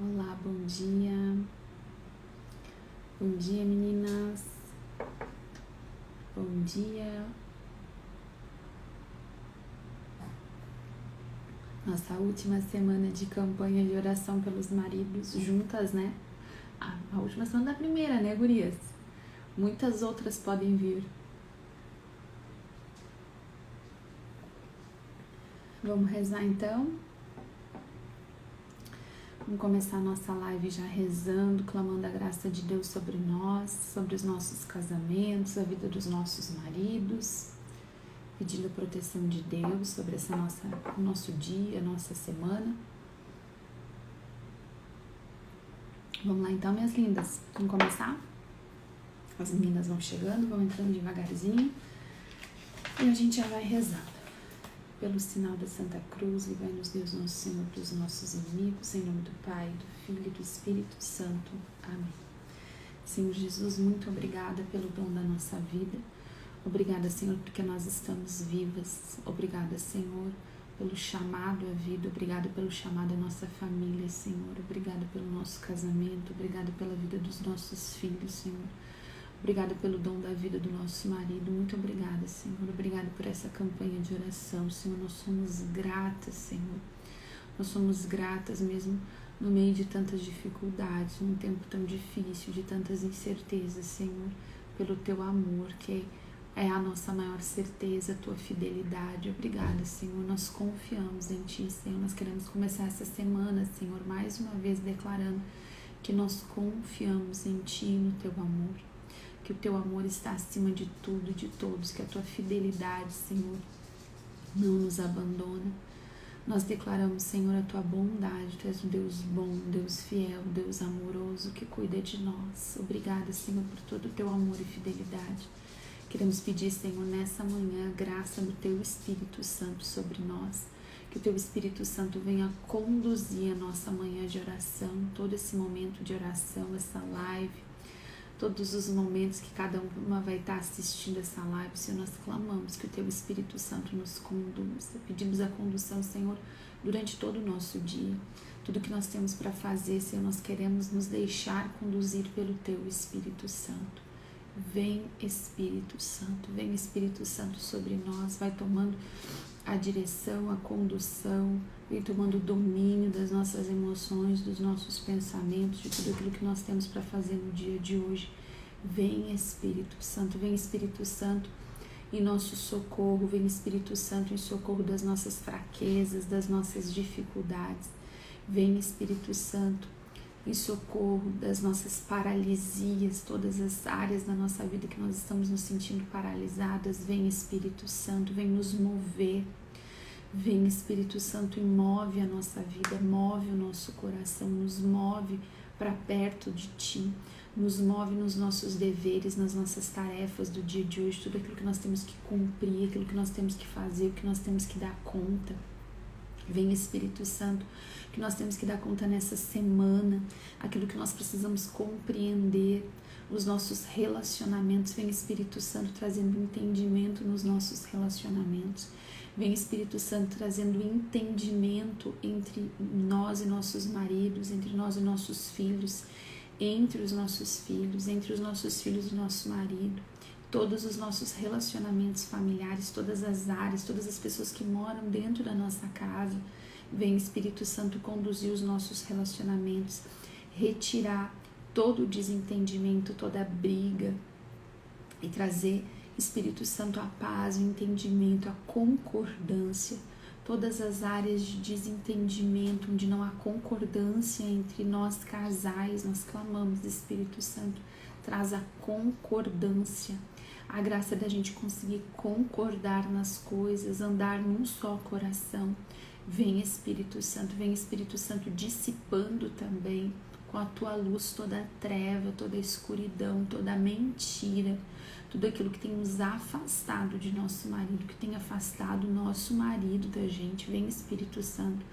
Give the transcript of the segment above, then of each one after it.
Olá, bom dia. Bom dia, meninas. Bom dia. Nossa última semana de campanha de oração pelos maridos juntas, né? A última semana da primeira, né, gurias? Muitas outras podem vir. Vamos rezar então? Vamos começar a nossa live já rezando, clamando a graça de Deus sobre nós, sobre os nossos casamentos, a vida dos nossos maridos, pedindo a proteção de Deus sobre o nosso dia, a nossa semana. Vamos lá então, minhas lindas. Vamos começar? As meninas vão chegando, vão entrando devagarzinho e a gente já vai rezando. Pelo sinal da Santa Cruz, livrai-nos Deus nosso Senhor dos nossos inimigos, em nome do Pai, do Filho e do Espírito Santo. Amém. Senhor Jesus, muito obrigada pelo dom da nossa vida. Obrigada, Senhor, porque nós estamos vivas. Obrigada, Senhor, pelo chamado à vida. Obrigada pelo chamado à nossa família, Senhor. Obrigada pelo nosso casamento. Obrigada pela vida dos nossos filhos, Senhor. Obrigada pelo dom da vida do nosso marido. Muito obrigada, Senhor. Obrigada por essa campanha de oração, Senhor. Nós somos gratas, Senhor. Nós somos gratas mesmo no meio de tantas dificuldades, num tempo tão difícil, de tantas incertezas, Senhor, pelo Teu amor, que é a nossa maior certeza, a Tua fidelidade. Obrigada, Senhor. Nós confiamos em Ti, Senhor. Nós queremos começar essa semana, Senhor, mais uma vez declarando que nós confiamos em Ti e no Teu amor. Que o Teu amor está acima de tudo e de todos, que a Tua fidelidade, Senhor, não nos abandona. Nós declaramos, Senhor, a Tua bondade. Tu és um Deus bom, um Deus fiel, um Deus amoroso que cuida de nós. Obrigada, Senhor, por todo o Teu amor e fidelidade. Queremos pedir, Senhor, nessa manhã, a graça do Teu Espírito Santo sobre nós. Que o Teu Espírito Santo venha conduzir a nossa manhã de oração, todo esse momento de oração, essa live, todos os momentos que cada uma vai estar assistindo essa live. Senhor, nós clamamos que o Teu Espírito Santo nos conduza. Pedimos a condução, Senhor, durante todo o nosso dia. Tudo que nós temos para fazer, Senhor, nós queremos nos deixar conduzir pelo Teu Espírito Santo. Vem, Espírito Santo, vem, Espírito Santo, sobre nós. Vai tomando a direção, a condução, vem tomando o domínio das nossas emoções, dos nossos pensamentos, de tudo aquilo que nós temos para fazer no dia de hoje. Vem, Espírito Santo, vem, Espírito Santo, em nosso socorro, vem, Espírito Santo, em socorro das nossas fraquezas, das nossas dificuldades. Vem, Espírito Santo, em socorro das nossas paralisias, todas as áreas da nossa vida que nós estamos nos sentindo paralisadas. Vem, Espírito Santo, vem nos mover. Vem, Espírito Santo, e move a nossa vida, move o nosso coração, nos move para perto de Ti, nos move nos nossos deveres, nas nossas tarefas do dia de hoje, tudo aquilo que nós temos que cumprir, aquilo que nós temos que fazer, o que nós temos que dar conta. Vem, Espírito Santo, que nós temos que dar conta nessa semana, aquilo que nós precisamos compreender, os nossos relacionamentos. Vem, Espírito Santo, trazendo entendimento nos nossos relacionamentos. Vem, Espírito Santo, trazendo entendimento entre nós e nossos maridos, entre nós e nossos filhos, entre os nossos filhos e nosso marido. Todos os nossos relacionamentos familiares, todas as áreas, todas as pessoas que moram dentro da nossa casa. Vem, Espírito Santo, conduzir os nossos relacionamentos, retirar todo o desentendimento, toda a briga e trazer, Espírito Santo, a paz, o entendimento, a concordância. Todas as áreas de desentendimento, onde não há concordância entre nós casais, nós clamamos, Espírito Santo, traz a concordância. A graça da gente conseguir concordar nas coisas, andar num só coração. Vem, Espírito Santo, dissipando também com a Tua luz toda a treva, toda a escuridão, toda a mentira, tudo aquilo que tem nos afastado de nosso marido, que tem afastado o nosso marido da gente. Vem, Espírito Santo.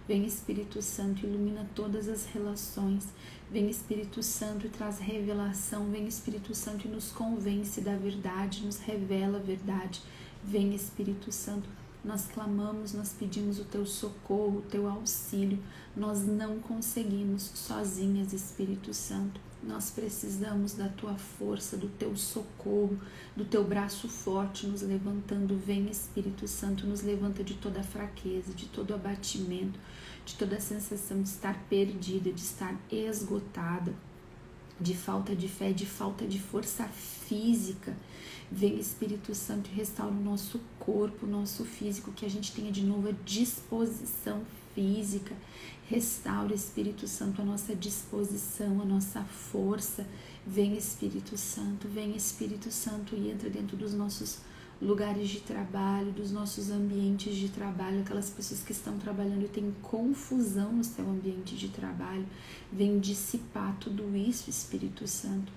Vem, Espírito Santo, ilumina todas as relações. Vem, Espírito Santo, e traz revelação. Vem, Espírito Santo, e nos convence da verdade, nos revela a verdade. Vem, Espírito Santo, nós clamamos, nós pedimos o teu socorro, o teu auxílio. Nós não conseguimos sozinhas, Espírito Santo. Nós precisamos da tua força, do teu socorro, do teu braço forte nos levantando. Vem, Espírito Santo, nos levanta de toda fraqueza, de todo abatimento, de toda a sensação de estar perdida, de estar esgotada, de falta de fé, de falta de força física. Vem, Espírito Santo, e restaura o nosso corpo, o nosso físico, que a gente tenha de novo a disposição física. Restaura, Espírito Santo, a nossa disposição, a nossa força. Vem, Espírito Santo, e entra dentro dos nossos lugares de trabalho, dos nossos ambientes de trabalho, aquelas pessoas que estão trabalhando e têm confusão no seu ambiente de trabalho. Vem dissipar tudo isso, Espírito Santo.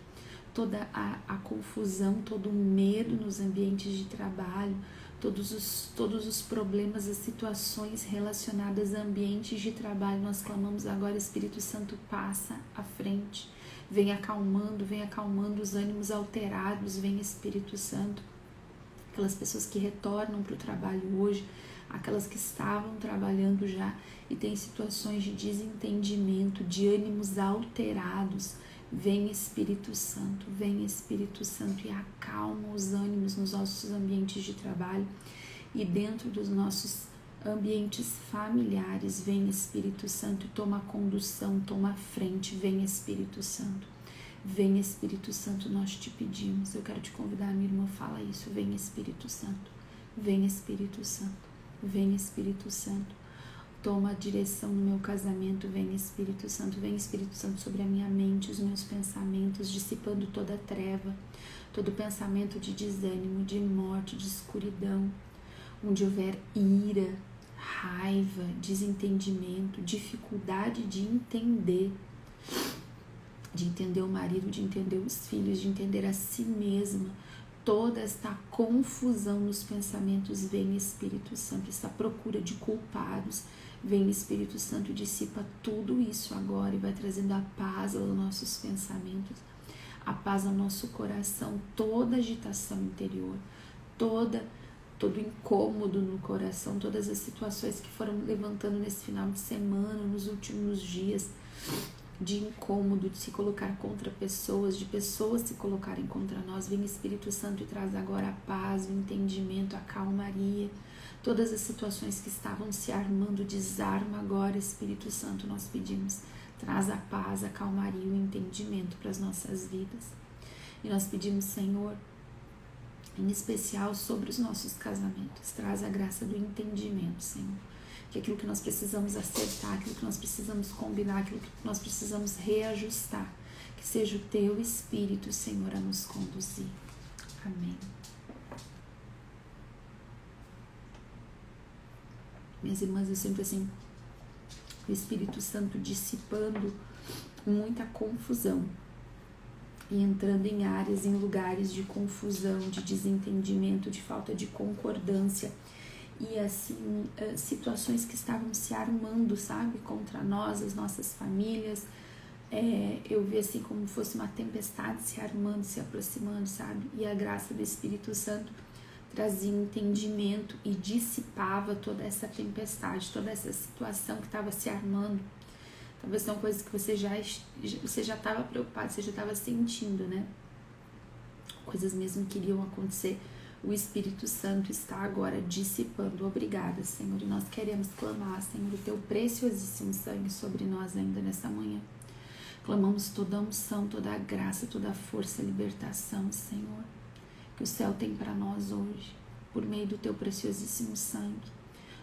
Toda a confusão, todo o medo nos ambientes de trabalho, todos os problemas, as situações relacionadas a ambientes de trabalho, nós clamamos agora, Espírito Santo, passa à frente, vem acalmando os ânimos alterados, vem, Espírito Santo. Aquelas pessoas que retornam para o trabalho hoje, aquelas que estavam trabalhando já e têm situações de desentendimento, de ânimos alterados, vem, Espírito Santo, e acalma os ânimos nos nossos ambientes de trabalho e dentro dos nossos ambientes familiares. Vem, Espírito Santo, e toma a condução, toma a frente. Vem, Espírito Santo. Vem, Espírito Santo, nós te pedimos. Eu quero te convidar, minha irmã, fala isso. Vem, Espírito Santo. Vem, Espírito Santo. Vem, Espírito Santo. Toma a direção no meu casamento. Vem, Espírito Santo. Vem, Espírito Santo, sobre a minha mente, os meus pensamentos, dissipando toda a treva, todo pensamento de desânimo, de morte, de escuridão. Onde houver ira, raiva, desentendimento, dificuldade de entender o marido, de entender os filhos, de entender a si mesma, toda esta confusão nos pensamentos, vem, Espírito Santo, essa procura de culpados, vem, Espírito Santo, dissipa tudo isso agora e vai trazendo a paz aos nossos pensamentos, a paz ao nosso coração, toda agitação interior, todo incômodo no coração, todas as situações que foram levantando nesse final de semana, nos últimos dias, de incômodo, de se colocar contra pessoas, de pessoas se colocarem contra nós. Vem, Espírito Santo, e traz agora a paz, o entendimento, a calmaria. Todas as situações que estavam se armando, desarma agora, Espírito Santo, nós pedimos. Traz a paz, a calmaria, o entendimento para as nossas vidas. E nós pedimos, Senhor, em especial sobre os nossos casamentos, traz a graça do entendimento, Senhor. Que aquilo que nós precisamos acertar, aquilo que nós precisamos combinar, aquilo que nós precisamos reajustar, que seja o teu Espírito, Senhor, a nos conduzir. Amém. Minhas irmãs, eu sempre assim, o Espírito Santo dissipando muita confusão e entrando em áreas, em lugares de confusão, de desentendimento, de falta de concordância. E assim, situações que estavam se armando, sabe, contra nós, as nossas famílias. Eu vi assim como fosse uma tempestade se armando, se aproximando, sabe? E a graça do Espírito Santo trazia entendimento e dissipava toda essa tempestade, toda essa situação que estava se armando. Talvez são coisas que você já estava preocupado, você já estava sentindo, né? Coisas mesmo que iriam acontecer. O Espírito Santo está agora dissipando. Obrigada, Senhor. E nós queremos clamar, Senhor, o teu preciosíssimo sangue sobre nós ainda nessa manhã. Clamamos toda a unção, toda a graça, toda a força, a libertação, Senhor, que o céu tem para nós hoje, por meio do teu preciosíssimo sangue.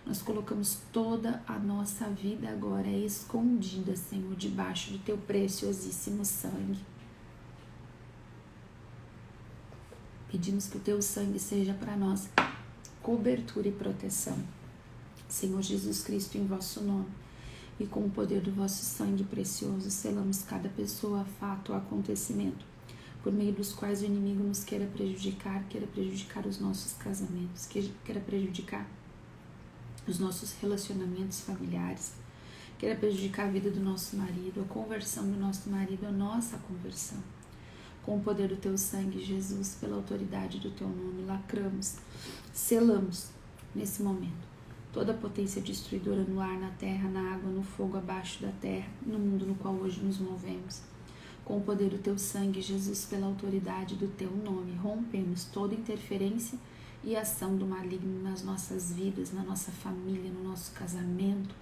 Nós colocamos toda a nossa vida agora escondida, Senhor, debaixo do teu preciosíssimo sangue. Pedimos que o teu sangue seja para nós cobertura e proteção. Senhor Jesus Cristo, em vosso nome e com o poder do vosso sangue precioso, selamos cada pessoa, fato ou acontecimento, por meio dos quais o inimigo nos queira prejudicar os nossos casamentos, queira prejudicar os nossos relacionamentos familiares, queira prejudicar a vida do nosso marido, a conversão do nosso marido, a nossa conversão. Com o poder do teu sangue, Jesus, pela autoridade do teu nome, lacramos, selamos nesse momento. Toda a potência destruidora no ar, na terra, na água, no fogo, abaixo da terra, no mundo no qual hoje nos movemos. Com o poder do teu sangue, Jesus, pela autoridade do teu nome, rompemos toda interferência e ação do maligno nas nossas vidas, na nossa família, no nosso casamento,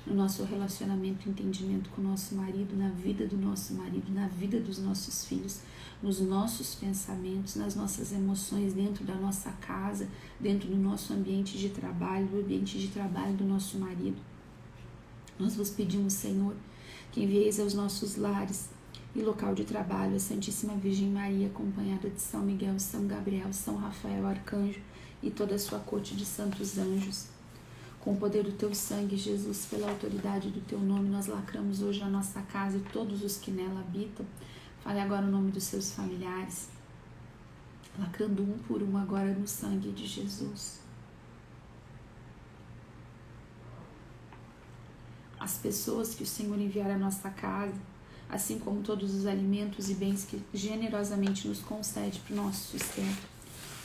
no nosso relacionamento, entendimento com o nosso marido, na vida do nosso marido, na vida dos nossos filhos, nos nossos pensamentos, nas nossas emoções, dentro da nossa casa, dentro do nosso ambiente de trabalho, do ambiente de trabalho do nosso marido. Nós vos pedimos, Senhor, que envieis aos nossos lares e local de trabalho a Santíssima Virgem Maria, acompanhada de São Miguel, São Gabriel, São Rafael, Arcanjo e toda a sua corte de santos anjos. Com o poder do teu sangue, Jesus, pela autoridade do teu nome, nós lacramos hoje a nossa casa e todos os que nela habitam. Fale agora o nome dos seus familiares, lacrando um por um agora no sangue de Jesus. As pessoas que o Senhor enviar à nossa casa, assim como todos os alimentos e bens que generosamente nos concede para o nosso sustento.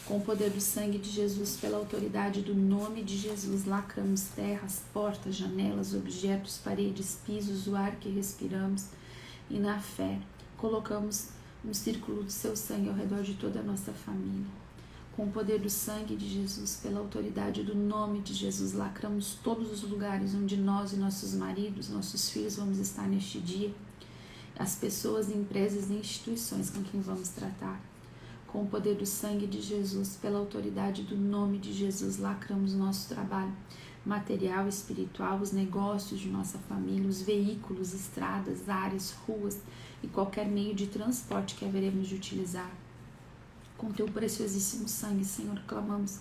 Com o poder do sangue de Jesus, pela autoridade do nome de Jesus, lacramos terras, portas, janelas, objetos, paredes, pisos, o ar que respiramos e na fé colocamos um círculo do seu sangue ao redor de toda a nossa família. Com o poder do sangue de Jesus, pela autoridade do nome de Jesus, lacramos todos os lugares onde nós e nossos maridos, nossos filhos vamos estar neste dia, as pessoas, empresas e instituições com quem vamos tratar. Com o poder do sangue de Jesus, pela autoridade do nome de Jesus, lacramos o nosso trabalho material, espiritual, os negócios de nossa família, os veículos, estradas, áreas, ruas e qualquer meio de transporte que haveremos de utilizar. Com teu preciosíssimo sangue, Senhor, clamamos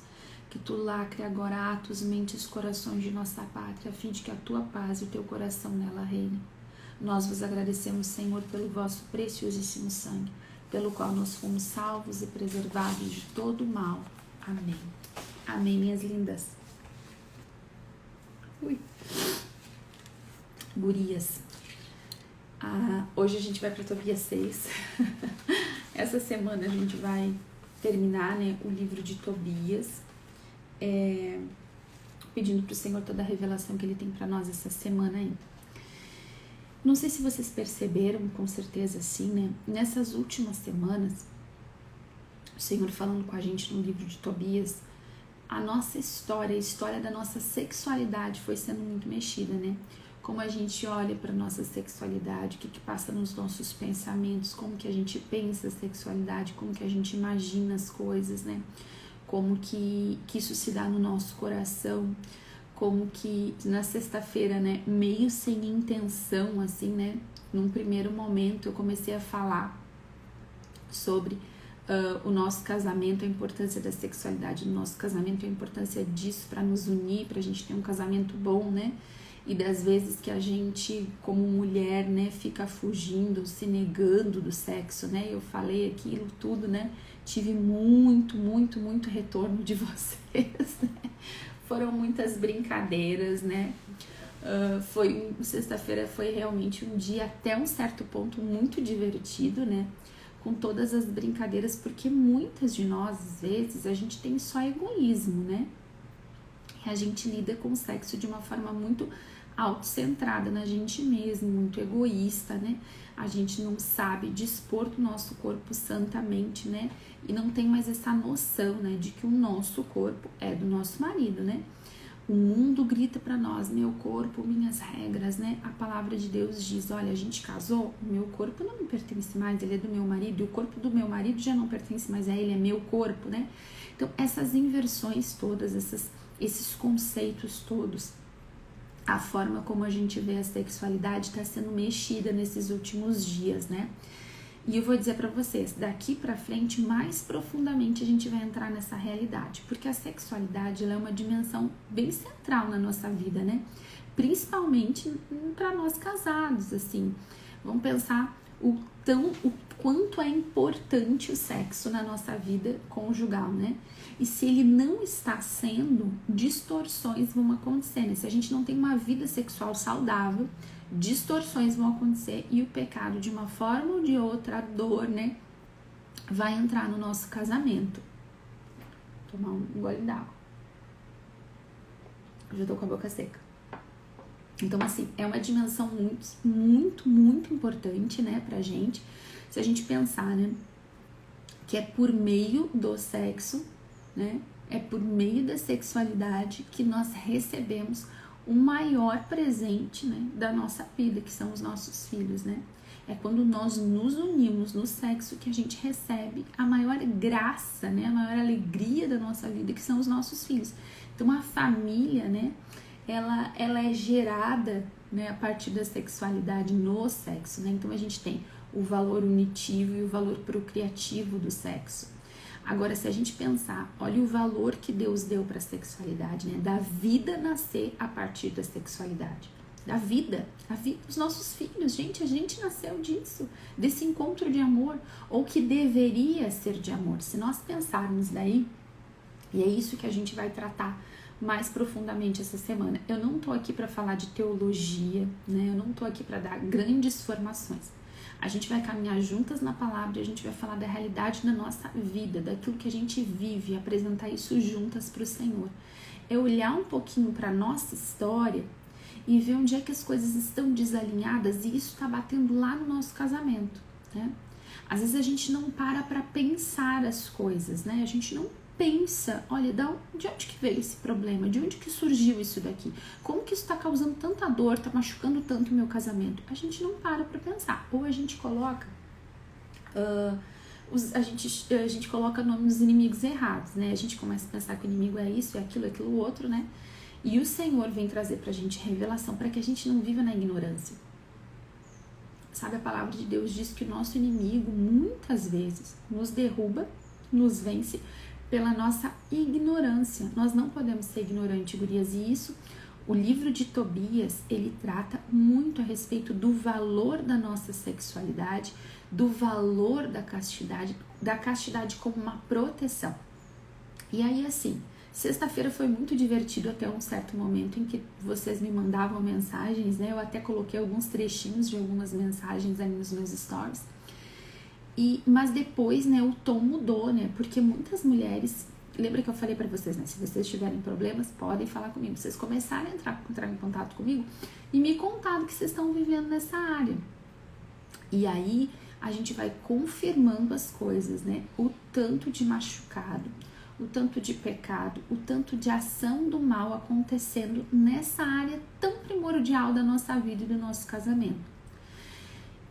que tu lacre agora atos, mentes, corações de nossa pátria, a fim de que a tua paz e o teu coração nela reine. Nós vos agradecemos, Senhor, pelo vosso preciosíssimo sangue, pelo qual nós fomos salvos e preservados de todo o mal. Amém. Amém, minhas lindas. Gurias. Hoje a gente vai para Tobias 6. Essa semana a gente vai terminar, né, o livro de Tobias, pedindo para o Senhor toda a revelação que Ele tem para nós essa semana aí. Não sei se vocês perceberam, com certeza sim, né? Nessas últimas semanas, o Senhor falando com a gente no livro de Tobias, a nossa história, a história da nossa sexualidade foi sendo muito mexida, né? Como a gente olha para nossa sexualidade, o que passa nos nossos pensamentos, como que a gente pensa a sexualidade, como que a gente imagina as coisas, né? Como que isso se dá no nosso coração, como que na sexta-feira, né, meio sem intenção, assim, né, num primeiro momento eu comecei a falar sobre o nosso casamento, a importância da sexualidade no nosso casamento, a importância disso para nos unir, para a gente ter um casamento bom, né, e das vezes que a gente, como mulher, né, fica fugindo, se negando do sexo, né, eu falei aquilo tudo, né, tive muito retorno de vocês, né. Foram muitas brincadeiras, né? Sexta-feira foi realmente um dia, até um certo ponto, muito divertido, né? Com todas as brincadeiras, porque muitas de nós, às vezes, a gente tem só egoísmo, né? E a gente lida com o sexo de uma forma muito autocentrada na gente mesmo, muito egoísta, né? A gente não sabe dispor do nosso corpo santamente, né? E não tem mais essa noção, né, de que o nosso corpo é do nosso marido, né? O mundo grita para nós, meu corpo, minhas regras, né? A palavra de Deus diz, olha, a gente casou, o meu corpo não me pertence mais, ele é do meu marido, e o corpo do meu marido já não pertence mais a ele, é meu corpo, né? Então, essas inversões todas, esses conceitos todos, a forma como a gente vê a sexualidade está sendo mexida nesses últimos dias, né? E eu vou dizer para vocês, daqui para frente, mais profundamente a gente vai entrar nessa realidade, porque a sexualidade ela é uma dimensão bem central na nossa vida, né? Principalmente para nós casados, assim. Vamos pensar o quanto é importante o sexo na nossa vida conjugal, né? E se ele não está sendo, distorções vão acontecer, né? Se a gente não tem uma vida sexual saudável, distorções vão acontecer e o pecado, de uma forma ou de outra, a dor, né, vai entrar no nosso casamento. Vou tomar um gole d'água. Eu já tô com a boca seca. Então, assim, é uma dimensão muito importante, né, pra gente. Se a gente pensar, né, que é por meio do sexo, né, é por meio da sexualidade que nós recebemos o maior presente, né, da nossa vida, que são os nossos filhos, né. É quando nós nos unimos no sexo que a gente recebe a maior graça, né, a maior alegria da nossa vida, que são os nossos filhos. Então, a família, né, ela é gerada, né, a partir da sexualidade no sexo, né? Então a gente tem o valor unitivo e o valor procriativo do sexo. Agora, se a gente pensar, olha o valor que Deus deu para a sexualidade, né? Da vida nascer a partir da sexualidade. Da vida, a vida dos nossos filhos, gente, a gente nasceu disso, desse encontro de amor, ou que deveria ser de amor. Se nós pensarmos daí, e é isso que a gente vai tratar mais profundamente essa semana. Eu não tô aqui para falar de teologia, né? Eu não tô aqui para dar grandes formações. A gente vai caminhar juntas na palavra e a gente vai falar da realidade da nossa vida, daquilo que a gente vive, apresentar isso juntas para o Senhor. É olhar um pouquinho para nossa história e ver onde é que as coisas estão desalinhadas e isso tá batendo lá no nosso casamento, né? Às vezes a gente não para pensar as coisas, né? A gente não pensa, olha, de onde que veio esse problema? De onde que surgiu isso daqui? Como que isso está causando tanta dor, está machucando tanto o meu casamento? A gente não para pensar. Ou a gente coloca a gente coloca nome nos inimigos errados, né? A gente começa a pensar que o inimigo é isso, é aquilo outro, né? E o Senhor vem trazer pra gente revelação para que a gente não viva na ignorância. Sabe, a palavra de Deus diz que o nosso inimigo muitas vezes nos derruba, nos vence pela nossa ignorância. Nós não podemos ser ignorantes, gurias, e isso, o livro de Tobias, ele trata muito a respeito do valor da nossa sexualidade, do valor da castidade como uma proteção. E aí, assim, sexta-feira foi muito divertido até um certo momento em que vocês me mandavam mensagens, né? Eu até coloquei alguns trechinhos de algumas mensagens ali nos meus stories. Mas depois, né, o tom mudou, né? Porque muitas mulheres, lembra que eu falei pra vocês, né? Se vocês tiverem problemas, podem falar comigo. Vocês começarem a entrar em contato comigo e me contar do que vocês estão vivendo nessa área. E aí, a gente vai confirmando as coisas, né? O tanto de machucado, o tanto de pecado, o tanto de ação do mal acontecendo nessa área tão primordial da nossa vida e do nosso casamento.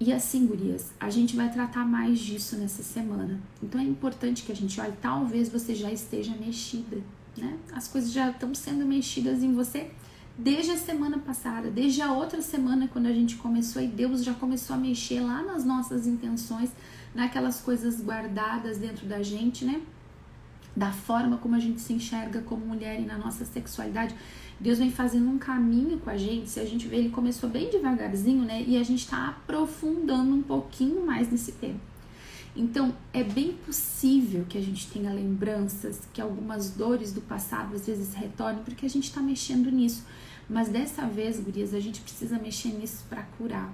E assim, gurias, a gente vai tratar mais disso nessa semana. Então é importante que a gente olhe, talvez você já esteja mexida, né? As coisas já estão sendo mexidas em você desde a semana passada, desde a outra semana quando a gente começou, e Deus já começou a mexer lá nas nossas intenções, naquelas coisas guardadas dentro da gente, né? Da forma como a gente se enxerga como mulher e na nossa sexualidade. Deus vem fazendo um caminho com a gente. Se a gente vê, ele começou bem devagarzinho, né? E a gente tá aprofundando um pouquinho mais nesse tema. Então, é bem possível que a gente tenha lembranças, que algumas dores do passado às vezes retornem, porque a gente tá mexendo nisso. Mas dessa vez, gurias, a gente precisa mexer nisso para curar.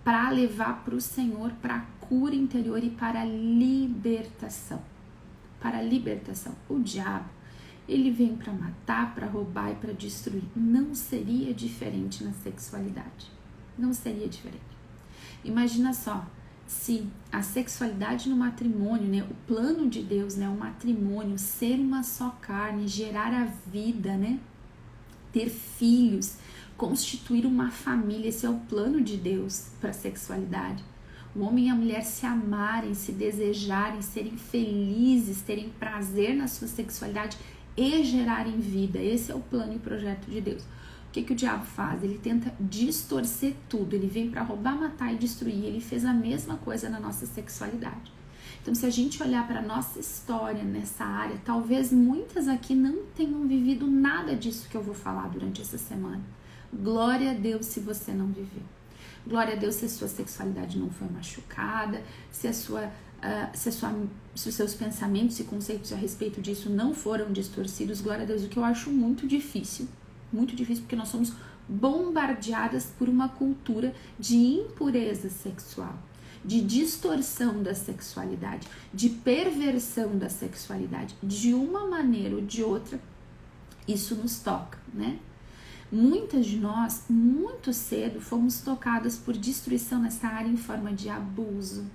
Para levar para o Senhor, para cura interior e para libertação. Para libertação. O diabo, ele vem para matar, para roubar e para destruir. Não seria diferente na sexualidade. Não seria diferente. Imagina só, se a sexualidade no matrimônio, né, o plano de Deus, né, o matrimônio, ser uma só carne, gerar a vida, né, ter filhos, constituir uma família, esse é o plano de Deus para a sexualidade. O homem e a mulher se amarem, se desejarem, serem felizes, terem prazer na sua sexualidade e gerarem vida. Esse é o plano e o projeto de Deus. O que o diabo faz? Ele tenta distorcer tudo. Ele vem para roubar, matar e destruir. Ele fez a mesma coisa na nossa sexualidade. Então, se a gente olhar para a nossa história nessa área, talvez muitas aqui não tenham vivido nada disso que eu vou falar durante essa semana. Glória a Deus se você não viveu. Glória a Deus se a sua sexualidade não foi machucada, se os seus pensamentos e conceitos a respeito disso não foram distorcidos. Glória a Deus, o que eu acho muito difícil, porque nós somos bombardeadas por uma cultura de impureza sexual, de distorção da sexualidade, de perversão da sexualidade, de uma maneira ou de outra. isso nos toca, né? Muitas de nós, muito cedo, fomos tocadas por destruição nessa área em forma de abuso,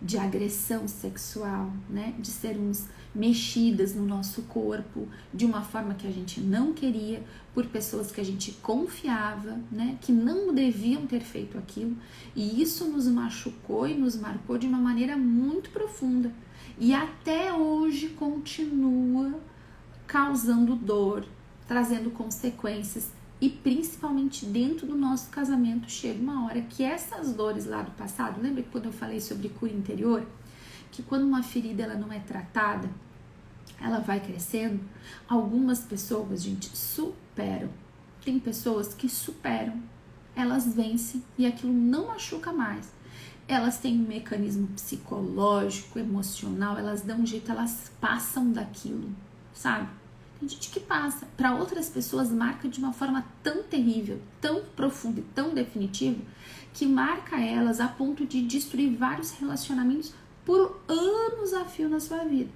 de agressão sexual, né? De sermos mexidas no nosso corpo de uma forma que a gente não queria, por pessoas que a gente confiava, né? Que não deviam ter feito aquilo, e isso nos machucou e nos marcou de uma maneira muito profunda, e até hoje continua causando dor, trazendo consequências, e principalmente dentro do nosso casamento chega uma hora que essas dores lá do passado, lembra que quando eu falei sobre cura interior, que quando uma ferida ela não é tratada, ela vai crescendo. Algumas pessoas, gente, superam. Tem pessoas que superam, elas vencem e aquilo não machuca mais. Elas têm um mecanismo psicológico, emocional, elas dão um jeito, elas passam daquilo, sabe? Tem gente que passa, para outras pessoas marca de uma forma tão terrível, tão profunda e tão definitiva, que marca elas a ponto de destruir vários relacionamentos por anos a fio na sua vida.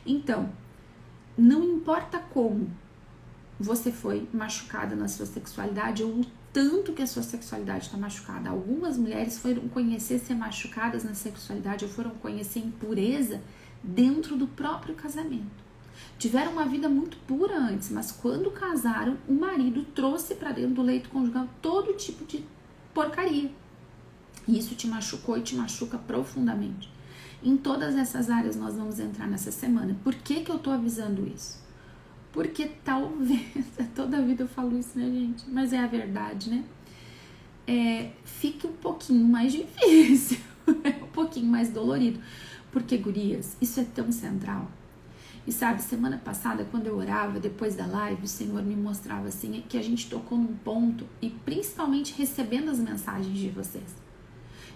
Então, não importa como você foi machucada na sua sexualidade ou o tanto que a sua sexualidade está machucada. Algumas mulheres foram conhecer ser machucadas na sexualidade ou foram conhecer impureza dentro do próprio casamento. Tiveram uma vida muito pura antes, mas quando casaram, o marido trouxe para dentro do leito conjugal todo tipo de porcaria. E isso te machucou e te machuca profundamente. Em todas essas áreas nós vamos entrar nessa semana. Por que eu tô avisando isso? Porque talvez, toda a vida eu falo isso, né, gente? Mas é a verdade, né? Fique um pouquinho mais difícil, um pouquinho mais dolorido. Porque, gurias, isso é tão central. E sabe, semana passada, quando eu orava, depois da live, o Senhor me mostrava assim, que a gente tocou num ponto, e principalmente recebendo as mensagens de vocês.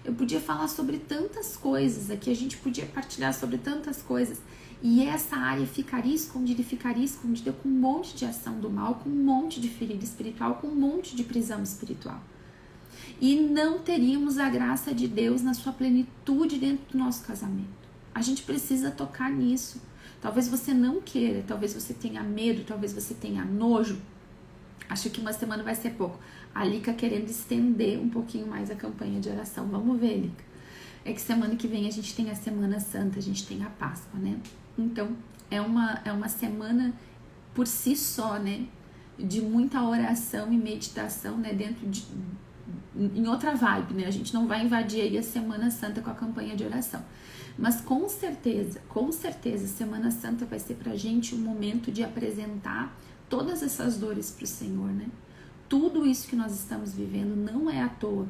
Eu podia falar sobre tantas coisas aqui, a gente podia partilhar sobre tantas coisas, e essa área ficaria escondida com um monte de ação do mal, com um monte de ferida espiritual, com um monte de prisão espiritual. E não teríamos a graça de Deus na sua plenitude dentro do nosso casamento. A gente precisa tocar nisso. Talvez você não queira, talvez você tenha medo, talvez você tenha nojo. Acho que uma semana vai ser pouco. A Lica querendo estender um pouquinho mais a campanha de oração. Vamos ver, Lica. É que semana que vem a gente tem a Semana Santa, a gente tem a Páscoa, né? Então, é uma semana por si só, né? De muita oração e meditação, né? Em outra vibe, né? A gente não vai invadir aí a Semana Santa com a campanha de oração. Mas com certeza, Semana Santa vai ser pra gente um momento de apresentar todas essas dores pro Senhor, né? Tudo isso que nós estamos vivendo não é à toa.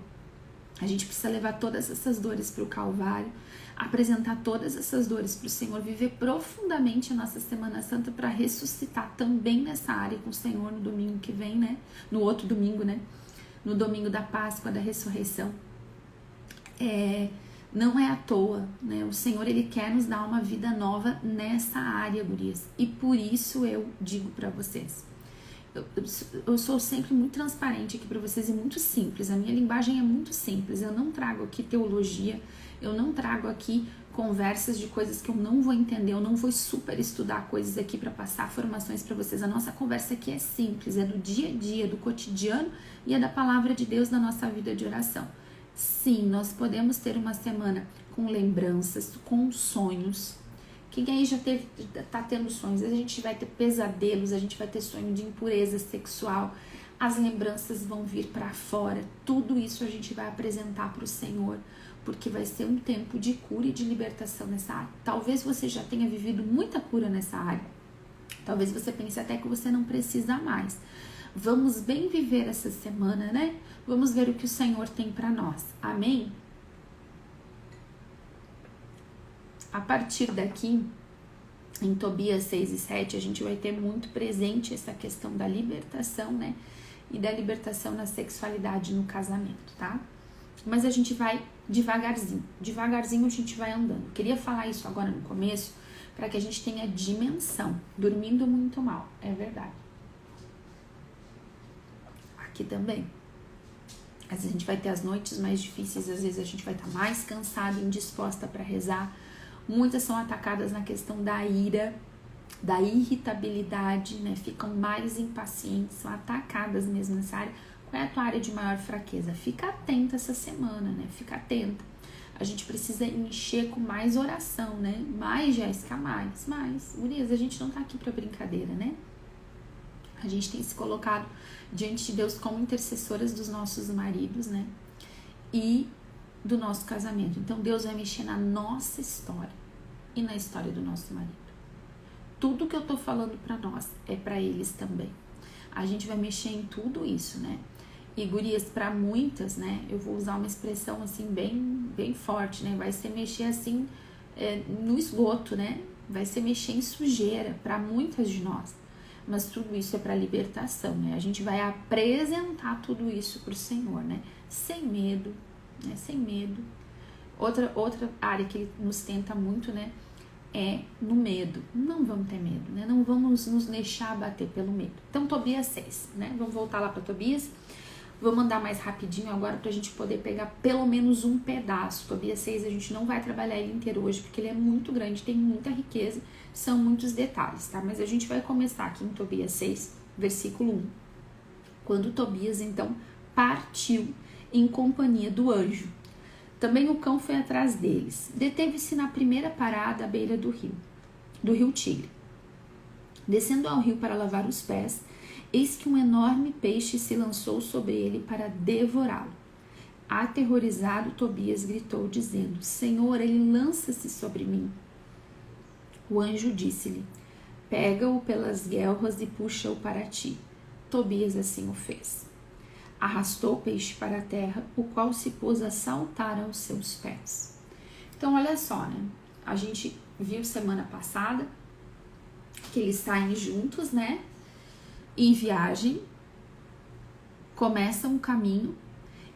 A gente precisa levar todas essas dores pro Calvário, apresentar todas essas dores pro Senhor, viver profundamente a nossa Semana Santa para ressuscitar também nessa área com o Senhor no domingo que vem, né? No outro domingo, né? No domingo da Páscoa, da ressurreição. Não é à toa, né? O Senhor, Ele quer nos dar uma vida nova nessa área, gurias. E por isso eu digo para vocês. Eu sou sempre muito transparente aqui para vocês e muito simples. A minha linguagem é muito simples. Eu não trago aqui teologia, eu não trago aqui conversas de coisas que eu não vou entender, eu não vou super estudar coisas aqui para passar formações para vocês. A nossa conversa aqui é simples, é do dia a dia, do cotidiano e é da palavra de Deus na nossa vida de oração. Sim, nós podemos ter uma semana com lembranças, com sonhos. Quem aí já tá tendo sonhos? A gente vai ter pesadelos, a gente vai ter sonho de impureza sexual. As lembranças vão vir para fora. Tudo isso a gente vai apresentar para o Senhor, porque vai ser um tempo de cura e de libertação nessa área. Talvez você já tenha vivido muita cura nessa área. Talvez você pense até que você não precisa mais. Vamos bem viver essa semana, né? Vamos ver o que o Senhor tem para nós. Amém? A partir daqui, em Tobias 6 e 7, a gente vai ter muito presente essa questão da libertação, né? E da libertação na sexualidade no casamento, tá? Mas a gente vai devagarzinho. Devagarzinho a gente vai andando. Queria falar isso agora no começo, para que a gente tenha dimensão. Dormindo muito mal, é verdade. Aqui também. Às vezes a gente vai ter as noites mais difíceis, às vezes a gente vai estar mais cansada e indisposta para rezar. Muitas são atacadas na questão da ira, da irritabilidade, né? Ficam mais impacientes, são atacadas mesmo nessa área. Qual é a tua área de maior fraqueza? Fica atenta essa semana, né? Fica atenta. A gente precisa encher com mais oração, né? Mais, Jéssica, mais. Gurias, a gente não tá aqui pra brincadeira, né? A gente tem se colocado diante de Deus como intercessoras dos nossos maridos, né? E do nosso casamento. Então, Deus vai mexer na nossa história e na história do nosso marido. Tudo que eu tô falando pra nós é pra eles também. A gente vai mexer em tudo isso, né? E, gurias, pra muitas, né? Eu vou usar uma expressão, assim, bem forte, né? Vai ser mexer, assim, no esgoto, né? Vai ser mexer em sujeira pra muitas de nós. Mas tudo isso é pra libertação, né? A gente vai apresentar tudo isso pro Senhor, né? Sem medo, né? Sem medo. Outra área que ele nos tenta muito, né? É no medo. Não vamos ter medo, né? Não vamos nos deixar abater pelo medo. Então, Tobias 6, né? Vamos voltar lá para Tobias. Vou mandar mais rapidinho agora pra gente poder pegar pelo menos um pedaço. Tobias 6 a gente não vai trabalhar ele inteiro hoje, porque ele é muito grande, tem muita riqueza, são muitos detalhes, tá? Mas a gente vai começar aqui em Tobias 6, versículo 1. Quando Tobias, então, partiu em companhia do anjo, também o cão foi atrás deles. Deteve-se na primeira parada à beira do rio Tigre. Descendo ao rio para lavar os pés, eis que um enorme peixe se lançou sobre ele para devorá-lo. Aterrorizado, Tobias gritou, dizendo: Senhor, ele lança-se sobre mim. O anjo disse-lhe: Pega-o pelas guelras e puxa-o para ti. Tobias assim o fez. Arrastou o peixe para a terra, o qual se pôs a saltar aos seus pés. Então, olha só, né? A gente viu semana passada que eles saem juntos, né? Em viagem, começam o caminho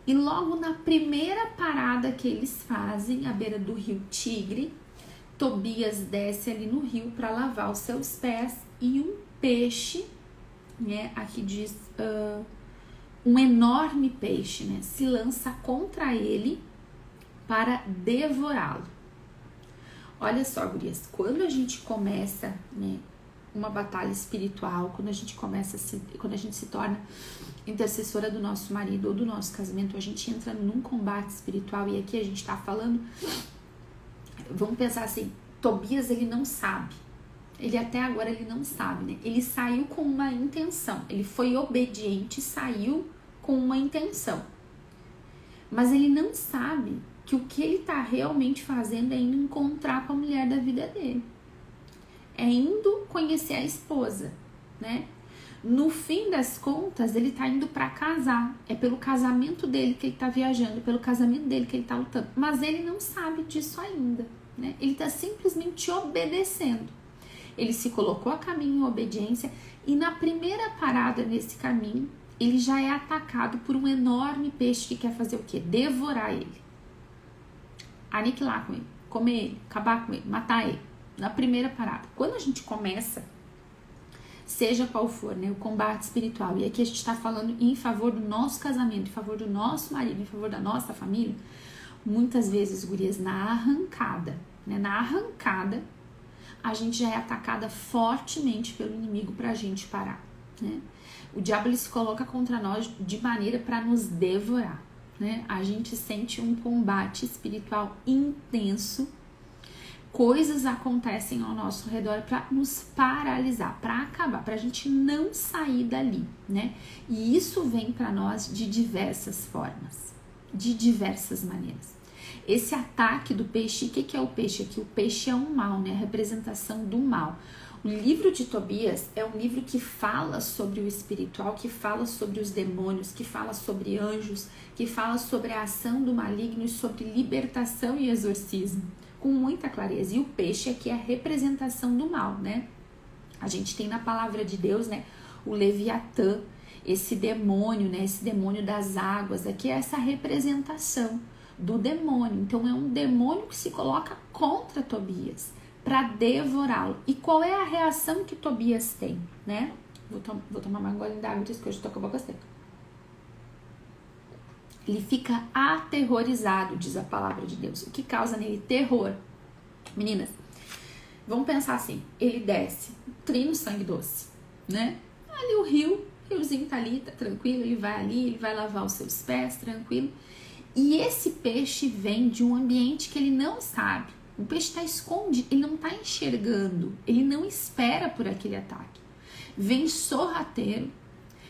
e logo na primeira parada que eles fazem, à beira do rio Tigre, Tobias desce ali no rio para lavar os seus pés e um peixe, né? Aqui diz um enorme peixe, né? Se lança contra ele para devorá-lo. Olha só, gurias, quando a gente começa, né? Uma batalha espiritual, quando a gente se torna intercessora do nosso marido ou do nosso casamento, a gente entra num combate espiritual. E aqui a gente tá falando, vamos pensar assim, Tobias, ele não sabe, ele até agora ele não sabe, né? Ele saiu com uma intenção, ele foi obediente, saiu com uma intenção, mas ele não sabe que o que ele tá realmente fazendo é indo encontrar com a mulher da vida dele. É indo conhecer a esposa, né? No fim das contas, ele tá indo para casar. É pelo casamento dele que ele tá viajando, pelo casamento dele que ele tá lutando. Mas ele não sabe disso ainda, né? Ele tá simplesmente obedecendo. Ele se colocou a caminho em obediência e na primeira parada nesse caminho, ele já é atacado por um enorme peixe que quer fazer o quê? Devorar ele. Aniquilar com ele, comer ele, acabar com ele, matar ele. Na primeira parada. Quando a gente começa, seja qual for, né, o combate espiritual, e aqui a gente está falando em favor do nosso casamento, em favor do nosso marido, em favor da nossa família, muitas vezes, gurias, na arrancada, a gente já é atacada fortemente pelo inimigo pra gente parar, né? O diabo, ele se coloca contra nós de maneira para nos devorar, né? A gente sente um combate espiritual intenso. Coisas acontecem ao nosso redor para nos paralisar, para acabar, para a gente não sair dali, né? E isso vem para nós de diversas formas, de diversas maneiras. Esse ataque do peixe, o que é o peixe aqui? O peixe é um mal, né? A representação do mal. O livro de Tobias é um livro que fala sobre o espiritual, que fala sobre os demônios, que fala sobre anjos, que fala sobre a ação do maligno e sobre libertação e exorcismo. Com muita clareza. E o peixe aqui é a representação do mal, né? A gente tem na palavra de Deus, né, o Leviatã, esse demônio, né, esse demônio das águas, aqui é essa representação do demônio. Então é um demônio que se coloca contra Tobias para devorá-lo. E qual é a reação que Tobias tem, né? Vou tomar mais um gole d'água, que hoje tô com a boca seca. Ele fica aterrorizado, diz a palavra de Deus. O que causa nele terror? Meninas, Vamos pensar assim, ele desce, trino sangue doce, né? Ali o riozinho tá ali, tá tranquilo, ele vai ali, ele vai lavar os seus pés, tranquilo. E esse peixe vem de um ambiente que ele não sabe. O peixe está escondido, ele não está enxergando, ele não espera por aquele ataque. Vem sorrateiro,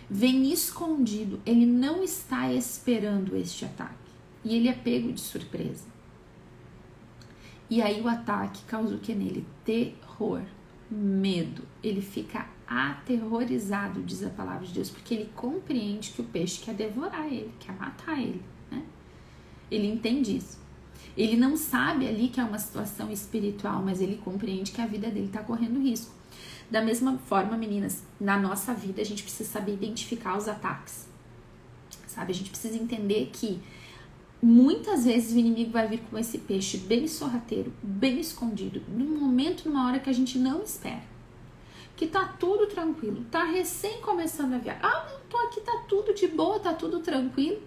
vem escondido, ele não está esperando este ataque. E ele é pego de surpresa. E aí o ataque causa o que nele? Terror, medo. Ele fica aterrorizado, diz a palavra de Deus, porque ele compreende que o peixe quer devorar ele, quer matar ele, né? Ele entende isso. Ele não sabe ali que é uma situação espiritual, mas ele compreende que a vida dele está correndo risco. Da mesma forma, meninas, na nossa vida a gente precisa saber identificar os ataques, sabe? A gente precisa entender que muitas vezes o inimigo vai vir com esse peixe bem sorrateiro, bem escondido, num momento, numa hora que a gente não espera. Que tá tudo tranquilo, tá recém começando a viagem. Não tô aqui, tá tudo de boa, tá tudo tranquilo.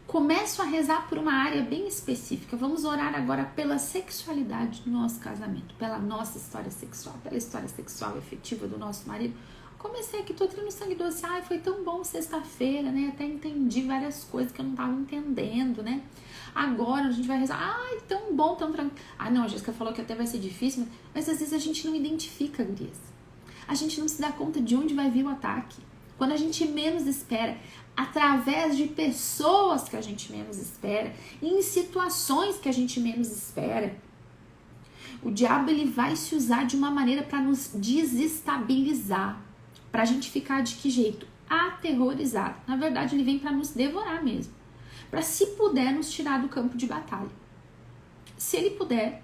Começo a rezar por uma área bem específica. Vamos orar agora pela sexualidade do nosso casamento, pela nossa história sexual, pela história sexual efetiva do nosso marido. Comecei aqui, tô treinando sangue doce. Foi tão bom sexta-feira, né? Até entendi várias coisas que eu não tava entendendo, né? Agora a gente vai rezar. Tão bom, tão tranquilo. Não, a Jéssica falou que até vai ser difícil, mas às vezes a gente não identifica, gurias. A gente não se dá conta de onde vai vir o ataque. Quando a gente menos espera, através de pessoas que a gente menos espera, em situações que a gente menos espera, o diabo ele vai se usar de uma maneira para nos desestabilizar, para a gente ficar de que jeito? Aterrorizado. Na verdade, ele vem para nos devorar mesmo, para se puder nos tirar do campo de batalha. Se ele puder,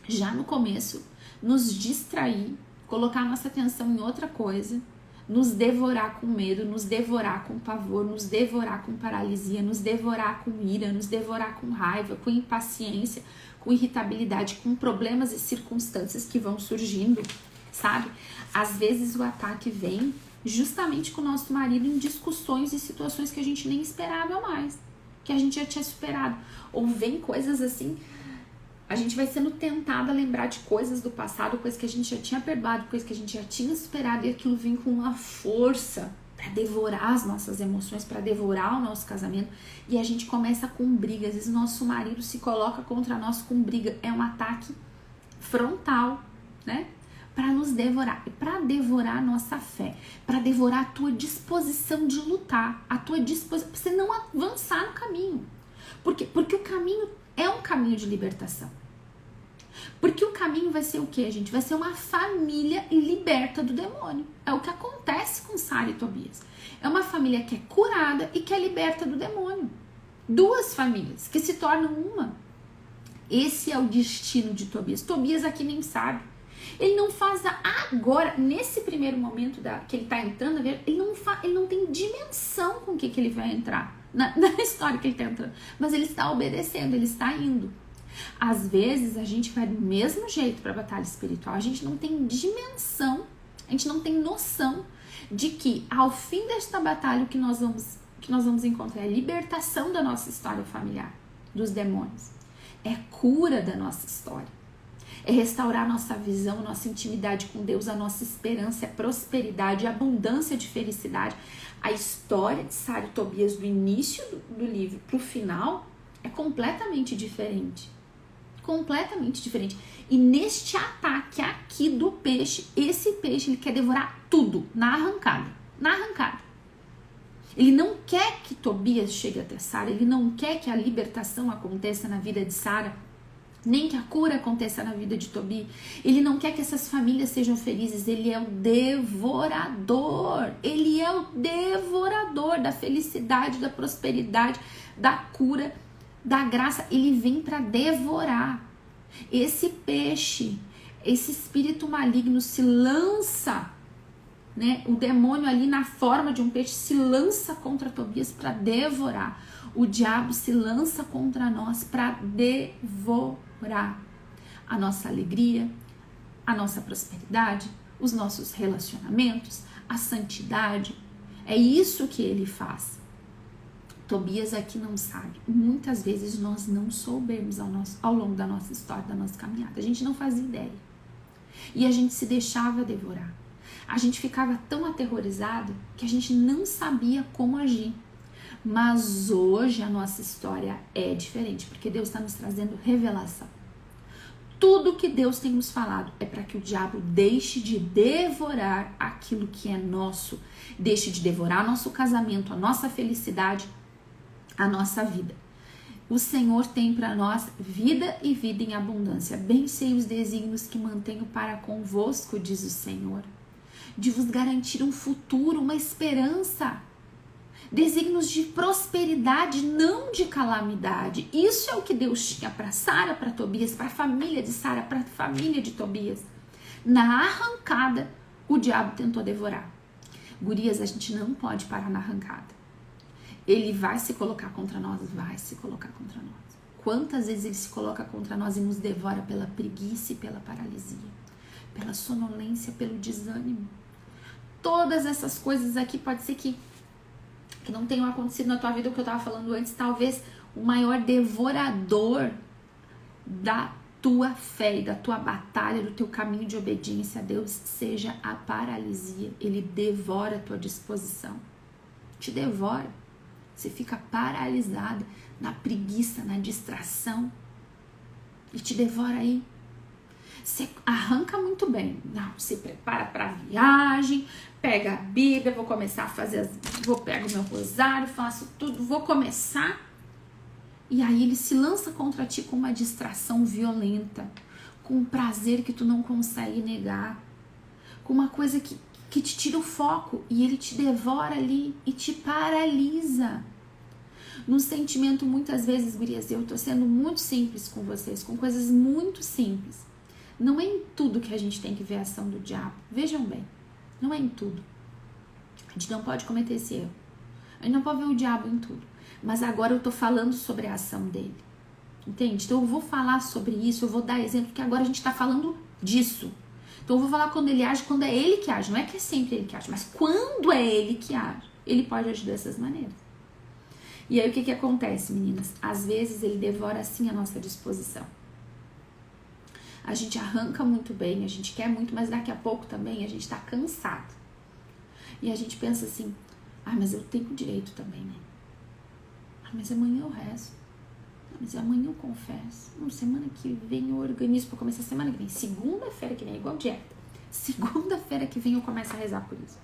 já no começo, nos distrair, colocar nossa atenção em outra coisa, nos devorar com medo, nos devorar com pavor, nos devorar com paralisia, nos devorar com ira, nos devorar com raiva, com impaciência, com irritabilidade, com problemas e circunstâncias que vão surgindo, sabe? Às vezes o ataque vem justamente com o nosso marido em discussões e situações que a gente nem esperava mais, que a gente já tinha superado. Ou vem coisas assim, a gente vai sendo tentada a lembrar de coisas do passado, coisas que a gente já tinha perdoado, coisas que a gente já tinha superado, e aquilo vem com uma força para devorar as nossas emoções, para devorar o nosso casamento, e a gente começa com briga. Às vezes nosso marido se coloca contra nós com briga, é um ataque frontal, né? Para nos devorar, e para devorar a nossa fé, para devorar a tua disposição de lutar, a tua disposição, para você não avançar no caminho. Porque o caminho é um caminho de libertação. Porque o caminho vai ser o quê, gente? Vai ser uma família liberta do demônio. É o que acontece com Sara e Tobias. É uma família que é curada e que é liberta do demônio. Duas famílias que se tornam uma. Esse é o destino de Tobias. Tobias aqui nem sabe. Ele não faz agora, nesse primeiro momento que ele está entrando, ele não tem dimensão com o que ele vai entrar na história que ele está entrando. Mas ele está obedecendo, ele está indo. Às vezes a gente vai do mesmo jeito para a batalha espiritual. A gente não tem dimensão, a gente não tem noção de que ao fim desta batalha o que nós vamos encontrar é a libertação da nossa história familiar, dos demônios. É cura da nossa história. É restaurar nossa visão, nossa intimidade com Deus, a nossa esperança, a prosperidade, a abundância de felicidade. A história de Sara e Tobias do início do livro para o final é completamente diferente. Completamente diferente. E neste ataque aqui do peixe, esse peixe ele quer devorar tudo na arrancada. Na arrancada. Ele não quer que Tobias chegue até Sara, ele não quer que a libertação aconteça na vida de Sara, nem que a cura aconteça na vida de Tobias. Ele não quer que essas famílias sejam felizes. Ele é o devorador. Ele é o devorador da felicidade, da prosperidade, da cura, da graça. Ele vem para devorar. Esse peixe, esse espírito maligno se lança, né? O demônio ali na forma de um peixe se lança contra Tobias para devorar. O diabo se lança contra nós para devorar a nossa alegria, a nossa prosperidade, os nossos relacionamentos, a santidade. É isso que ele faz. Tobias aqui não sabe. Muitas vezes nós não soubemos ao longo da nossa história, da nossa caminhada. A gente não faz ideia. E a gente se deixava devorar. A gente ficava tão aterrorizado que a gente não sabia como agir. Mas hoje a nossa história é diferente, porque Deus está nos trazendo revelação. Tudo que Deus tem nos falado é para que o diabo deixe de devorar aquilo que é nosso, deixe de devorar nosso casamento, a nossa felicidade, a nossa vida. O Senhor tem para nós vida e vida em abundância. Bem sei os desígnios que mantenho para convosco, diz o Senhor, de vos garantir um futuro, uma esperança. Desígnios de prosperidade, não de calamidade. Isso é o que Deus tinha para Sara, para Tobias, para a família de Sara, para a família de Tobias. Na arrancada, o diabo tentou devorar. Gurias, a gente não pode parar na arrancada. Ele vai se colocar contra nós, vai se colocar contra nós. Quantas vezes ele se coloca contra nós e nos devora pela preguiça e pela paralisia, pela sonolência, pelo desânimo. Todas essas coisas aqui pode ser que não tenham acontecido na tua vida, o que eu estava falando antes. Talvez o maior devorador da tua fé e da tua batalha, do teu caminho de obediência a Deus seja a paralisia. Ele devora a tua disposição, te devora. Você fica paralisada na preguiça, na distração, e te devora aí. Você arranca muito bem. Não, se prepara para a viagem, pega a Bíblia, vou começar a fazer, pego meu rosário, faço tudo, vou começar. E aí ele se lança contra ti com uma distração violenta, com um prazer que tu não consegue negar, com uma coisa que te tira o foco, e ele te devora ali e te paralisa. Num sentimento, muitas vezes, gurias, eu tô sendo muito simples com vocês, com coisas muito simples. Não é em tudo que a gente tem que ver a ação do diabo. Vejam bem, não é em tudo. A gente não pode cometer esse erro. A gente não pode ver o diabo em tudo. Mas agora eu tô falando sobre a ação dele. Entende? Então eu vou falar sobre isso, eu vou dar exemplo, que agora a gente tá falando disso. Então eu vou falar quando ele age, quando é ele que age. Não é que é sempre ele que age, mas quando é ele que age, ele pode agir dessas maneiras. E aí o que acontece, meninas? Às vezes ele devora assim a nossa disposição. A gente arranca muito bem, a gente quer muito, mas daqui a pouco também a gente tá cansado. E a gente pensa assim, mas eu tenho direito também, né? Mas amanhã eu rezo. Mas amanhã eu confesso. Semana que vem eu organizo pra começar a semana que vem. Segunda-feira que vem, igual dieta. Segunda-feira que vem eu começo a rezar por isso.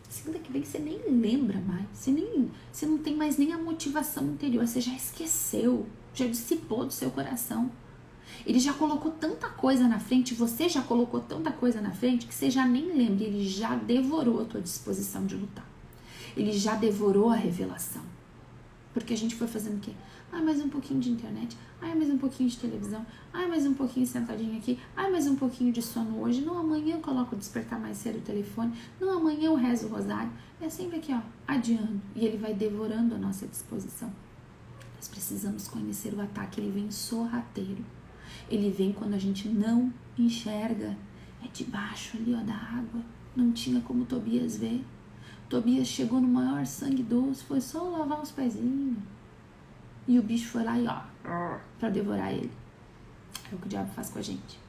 Segunda que vem você nem lembra mais. Você não tem mais nem a motivação interior. Você já esqueceu. Já dissipou do seu coração. Ele já colocou tanta coisa na frente, você já colocou tanta coisa na frente, que você já nem lembra. Ele já devorou a tua disposição de lutar. Ele já devorou a revelação. Porque a gente foi fazendo o quê? Mais um pouquinho de internet. Mais um pouquinho de televisão. Mais um pouquinho sentadinho aqui. Mais um pouquinho de sono hoje. Não, amanhã eu coloco o despertar mais cedo o telefone. Não, amanhã eu rezo o rosário. É sempre aqui, adiando. E ele vai devorando a nossa disposição. Nós precisamos conhecer o ataque. Ele vem sorrateiro. Ele vem quando a gente não enxerga. É debaixo ali, da água. Não tinha como Tobias ver. Tobias chegou no maior sangue doce. Foi só lavar os pezinhos. E o bicho foi lá e pra devorar ele. É o que o diabo faz com a gente.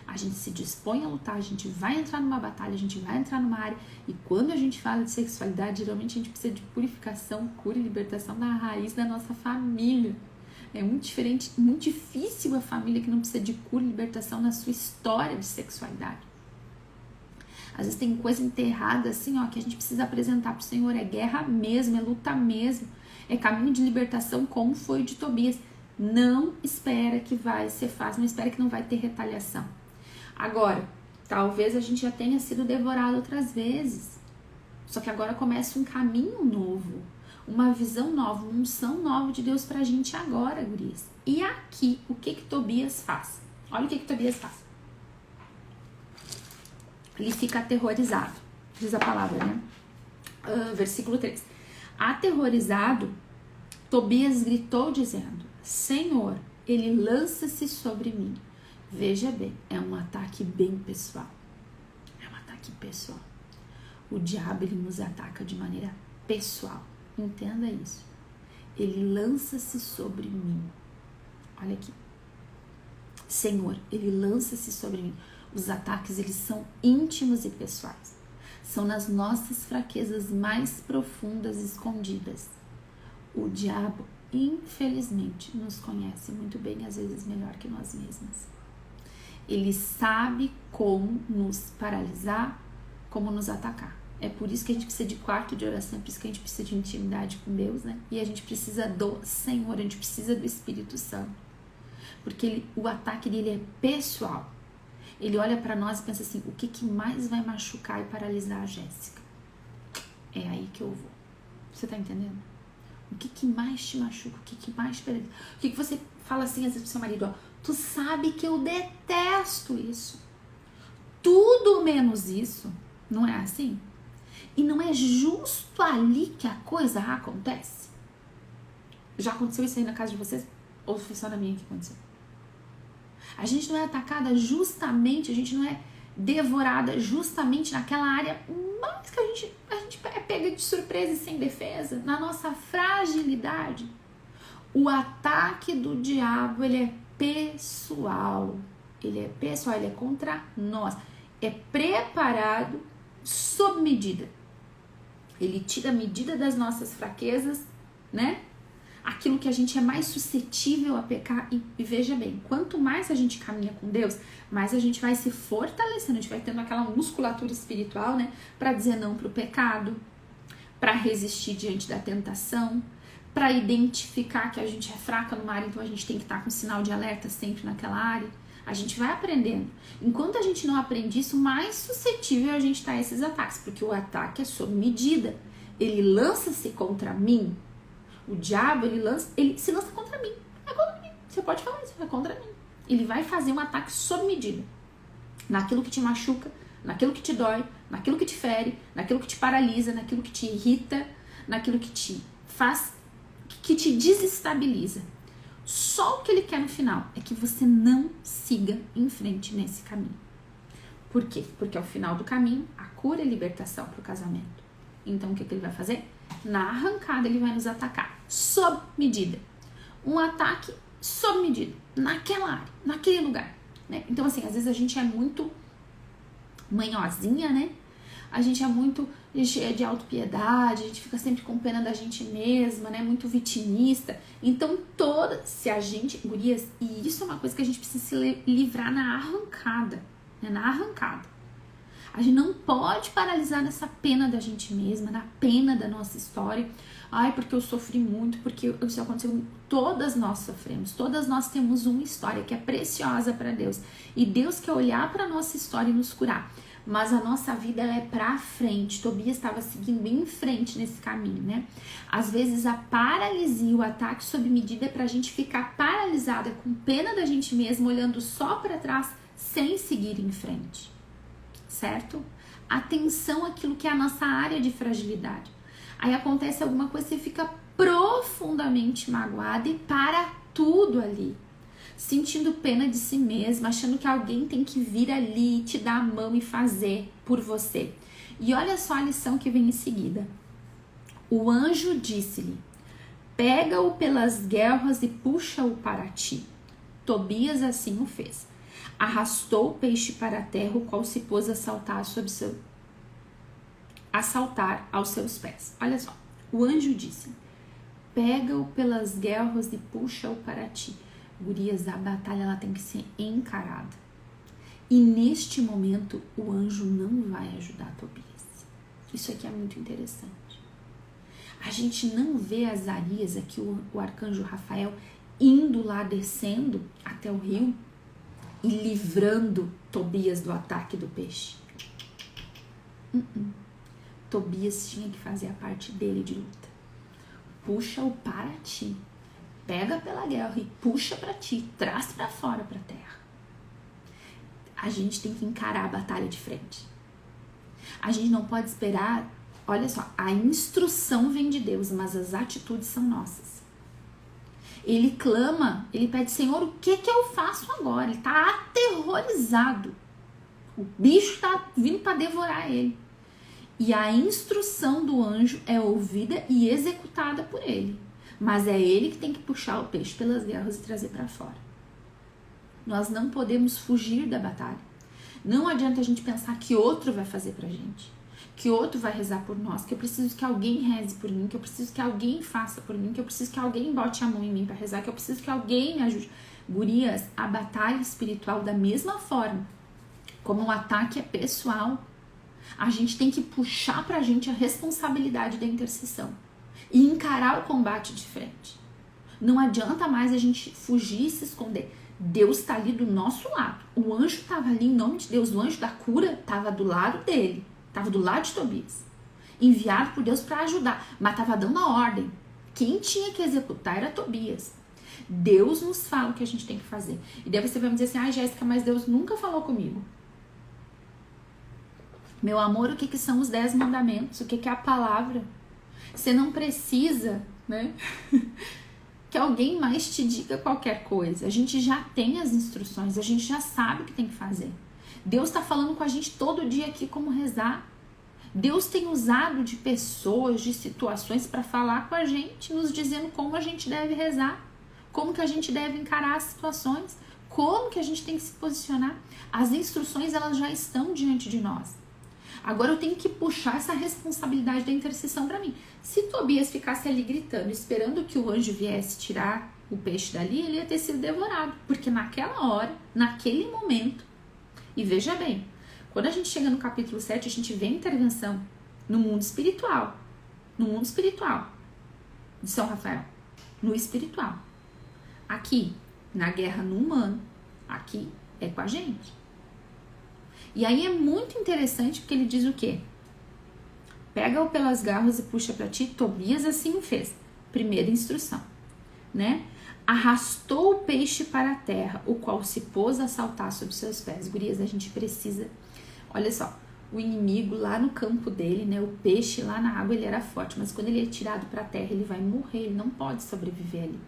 A gente se dispõe a lutar, a gente vai entrar numa batalha, a gente vai entrar numa área. E quando a gente fala de sexualidade, geralmente a gente precisa de purificação, cura e libertação da raiz da nossa família. É muito diferente, muito difícil a família que não precisa de cura e libertação na sua história de sexualidade. Às vezes tem coisa enterrada assim, que a gente precisa apresentar pro Senhor. É guerra mesmo, é luta mesmo. É caminho de libertação como foi o de Tobias. Não espera que vai ser fácil, não espera que não vai ter retaliação. Agora, talvez a gente já tenha sido devorado outras vezes. Só que agora começa um caminho novo, uma visão nova, uma unção nova de Deus pra gente agora, gurias. E aqui, o que Tobias faz? Olha o que Tobias faz. Ele fica aterrorizado, diz a palavra, né? Versículo 3. Aterrorizado, Tobias gritou dizendo: Senhor, ele lança-se sobre mim. Veja bem, é um ataque bem pessoal. É um ataque pessoal. O diabo, ele nos ataca de maneira pessoal. Entenda isso. Ele lança-se sobre mim. Olha aqui. Senhor, ele lança-se sobre mim. Os ataques, eles são íntimos e pessoais. São nas nossas fraquezas mais profundas e escondidas. O diabo, infelizmente, nos conhece muito bem, às vezes melhor que nós mesmas. Ele sabe como nos paralisar, como nos atacar. É por isso que a gente precisa de quarto de oração, é por isso que a gente precisa de intimidade com Deus, né? E a gente precisa do Senhor, a gente precisa do Espírito Santo. Porque o ataque dele é pessoal. Ele olha para nós e pensa assim, o que mais vai machucar e paralisar a Jéssica? É aí que eu vou. Você tá entendendo? O que mais te machuca? O que mais paralisa? O que você fala assim às vezes pro seu marido, ó, tu sabe que eu detesto isso. Tudo menos isso. Não é assim? E não é justo ali que a coisa acontece? Já aconteceu isso aí na casa de vocês? Ou foi só na minha que aconteceu? A gente não é atacada justamente, a gente não é devorada justamente naquela área mais que a gente é pega de surpresa e sem defesa, na nossa fragilidade. O ataque do diabo, ele é pessoal. Ele é pessoal, ele é contra nós. É preparado sob medida. Ele tira a medida das nossas fraquezas, né? Aquilo que a gente é mais suscetível a pecar. E veja bem, quanto mais a gente caminha com Deus, mais a gente vai se fortalecendo, a gente vai tendo aquela musculatura espiritual, né? Para dizer não pro pecado, para resistir diante da tentação, para identificar que a gente é fraca numa área, então a gente tem que estar com sinal de alerta sempre naquela área. A gente vai aprendendo. Enquanto a gente não aprende isso, mais suscetível a gente está a esses ataques, porque o ataque é sob medida. Ele lança-se contra mim. O diabo, ele se lança contra mim. É contra mim. Você pode falar isso, é contra mim. Ele vai fazer um ataque sob medida. Naquilo que te machuca, naquilo que te dói, naquilo que te fere, naquilo que te paralisa, naquilo que te irrita, naquilo que te faz, que te desestabiliza. Só o que ele quer no final é que você não siga em frente nesse caminho. Por quê? Porque ao final do caminho, a cura é libertação para o casamento. Então, o que ele vai fazer? Na arrancada, ele vai nos atacar sob medida. Um ataque sob medida, naquela área, naquele lugar. Né? Então, assim, às vezes a gente é muito manhosinha, né? A gente é muito cheia de autopiedade, a gente fica sempre com pena da gente mesma, né? Muito vitimista. Então, se a gente, gurias, e isso é uma coisa que a gente precisa se livrar na arrancada, né? Na arrancada. A gente não pode paralisar nessa pena da gente mesma, na pena da nossa história. Ai, porque eu sofri muito, porque isso aconteceu. Todas nós sofremos, todas nós temos uma história que é preciosa para Deus. E Deus quer olhar para a nossa história e nos curar. Mas a nossa vida, ela é pra frente. Tobias estava seguindo em frente nesse caminho, né? Às vezes a paralisia, o ataque sob medida é pra gente ficar paralisada, com pena da gente mesma, olhando só para trás, sem seguir em frente. Certo? Atenção àquilo que é a nossa área de fragilidade. Aí acontece alguma coisa, você fica profundamente magoada e para tudo ali. Sentindo pena de si mesma, achando que alguém tem que vir ali, te dar a mão e fazer por você. E olha só a lição que vem em seguida. O anjo disse-lhe, pega-o pelas guelras e puxa-o para ti. Tobias assim o fez. Arrastou o peixe para a terra, o qual se pôs a saltar aos seus pés. Olha só, o anjo disse, pega-o pelas guelras e puxa-o para ti. Gurias, a batalha ela tem que ser encarada. E neste momento, o anjo não vai ajudar Tobias. Isso aqui é muito interessante. A gente não vê as Arias aqui, o arcanjo Rafael, indo lá, descendo até o rio e livrando Tobias do ataque do peixe. Tobias tinha que fazer a parte dele de luta. Puxa-o para ti. Pega pela guerra e puxa para ti, traz para fora, para a terra. A gente tem que encarar a batalha de frente. A gente não pode esperar, olha só, a instrução vem de Deus, mas as atitudes são nossas. Ele clama, ele pede, Senhor, o que eu faço agora? Ele está aterrorizado. O bicho está vindo para devorar ele. E a instrução do anjo é ouvida e executada por ele. Mas é ele que tem que puxar o peixe pelas guerras e trazer para fora. Nós não podemos fugir da batalha. Não adianta a gente pensar que outro vai fazer pra gente, que outro vai rezar por nós, que eu preciso que alguém reze por mim, que eu preciso que alguém faça por mim, que eu preciso que alguém bote a mão em mim pra rezar, que eu preciso que alguém me ajude. Gurias, a batalha espiritual, da mesma forma como o ataque é pessoal, a gente tem que puxar pra gente a responsabilidade da intercessão e encarar o combate de frente. Não adianta mais a gente fugir e se esconder. Deus está ali do nosso lado. O anjo estava ali em nome de Deus. O anjo da cura estava do lado dele. Estava do lado de Tobias. Enviado por Deus para ajudar. Mas estava dando a ordem. Quem tinha que executar era Tobias. Deus nos fala o que a gente tem que fazer. E daí você vai me dizer assim, Jéssica, mas Deus nunca falou comigo. Meu amor, o que são os 10 mandamentos? O que é a palavra? Você não precisa, né? Que alguém mais te diga qualquer coisa. A gente já tem as instruções, a gente já sabe o que tem que fazer. Deus está falando com a gente todo dia aqui como rezar. Deus tem usado de pessoas, de situações para falar com a gente, nos dizendo como a gente deve rezar, como que a gente deve encarar as situações, como que a gente tem que se posicionar. As instruções, elas já estão diante de nós. Agora eu tenho que puxar essa responsabilidade da intercessão para mim. Se Tobias ficasse ali gritando, esperando que o anjo viesse tirar o peixe dali, ele ia ter sido devorado. Porque naquela hora, naquele momento, e veja bem, quando a gente chega no capítulo 7, a gente vê a intervenção no mundo espiritual. No mundo espiritual de São Rafael. No espiritual. Aqui, na guerra no humano, aqui é com a gente. E aí é muito interessante porque ele diz o quê? Pega-o pelas garras e puxa para ti. Tobias assim o fez. Primeira instrução, né? Arrastou o peixe para a terra, o qual se pôs a saltar sobre seus pés. Gurias, a gente precisa... Olha só, o inimigo lá no campo dele, né? O peixe lá na água, ele era forte, mas quando ele é tirado para a terra, ele vai morrer, ele não pode sobreviver ali.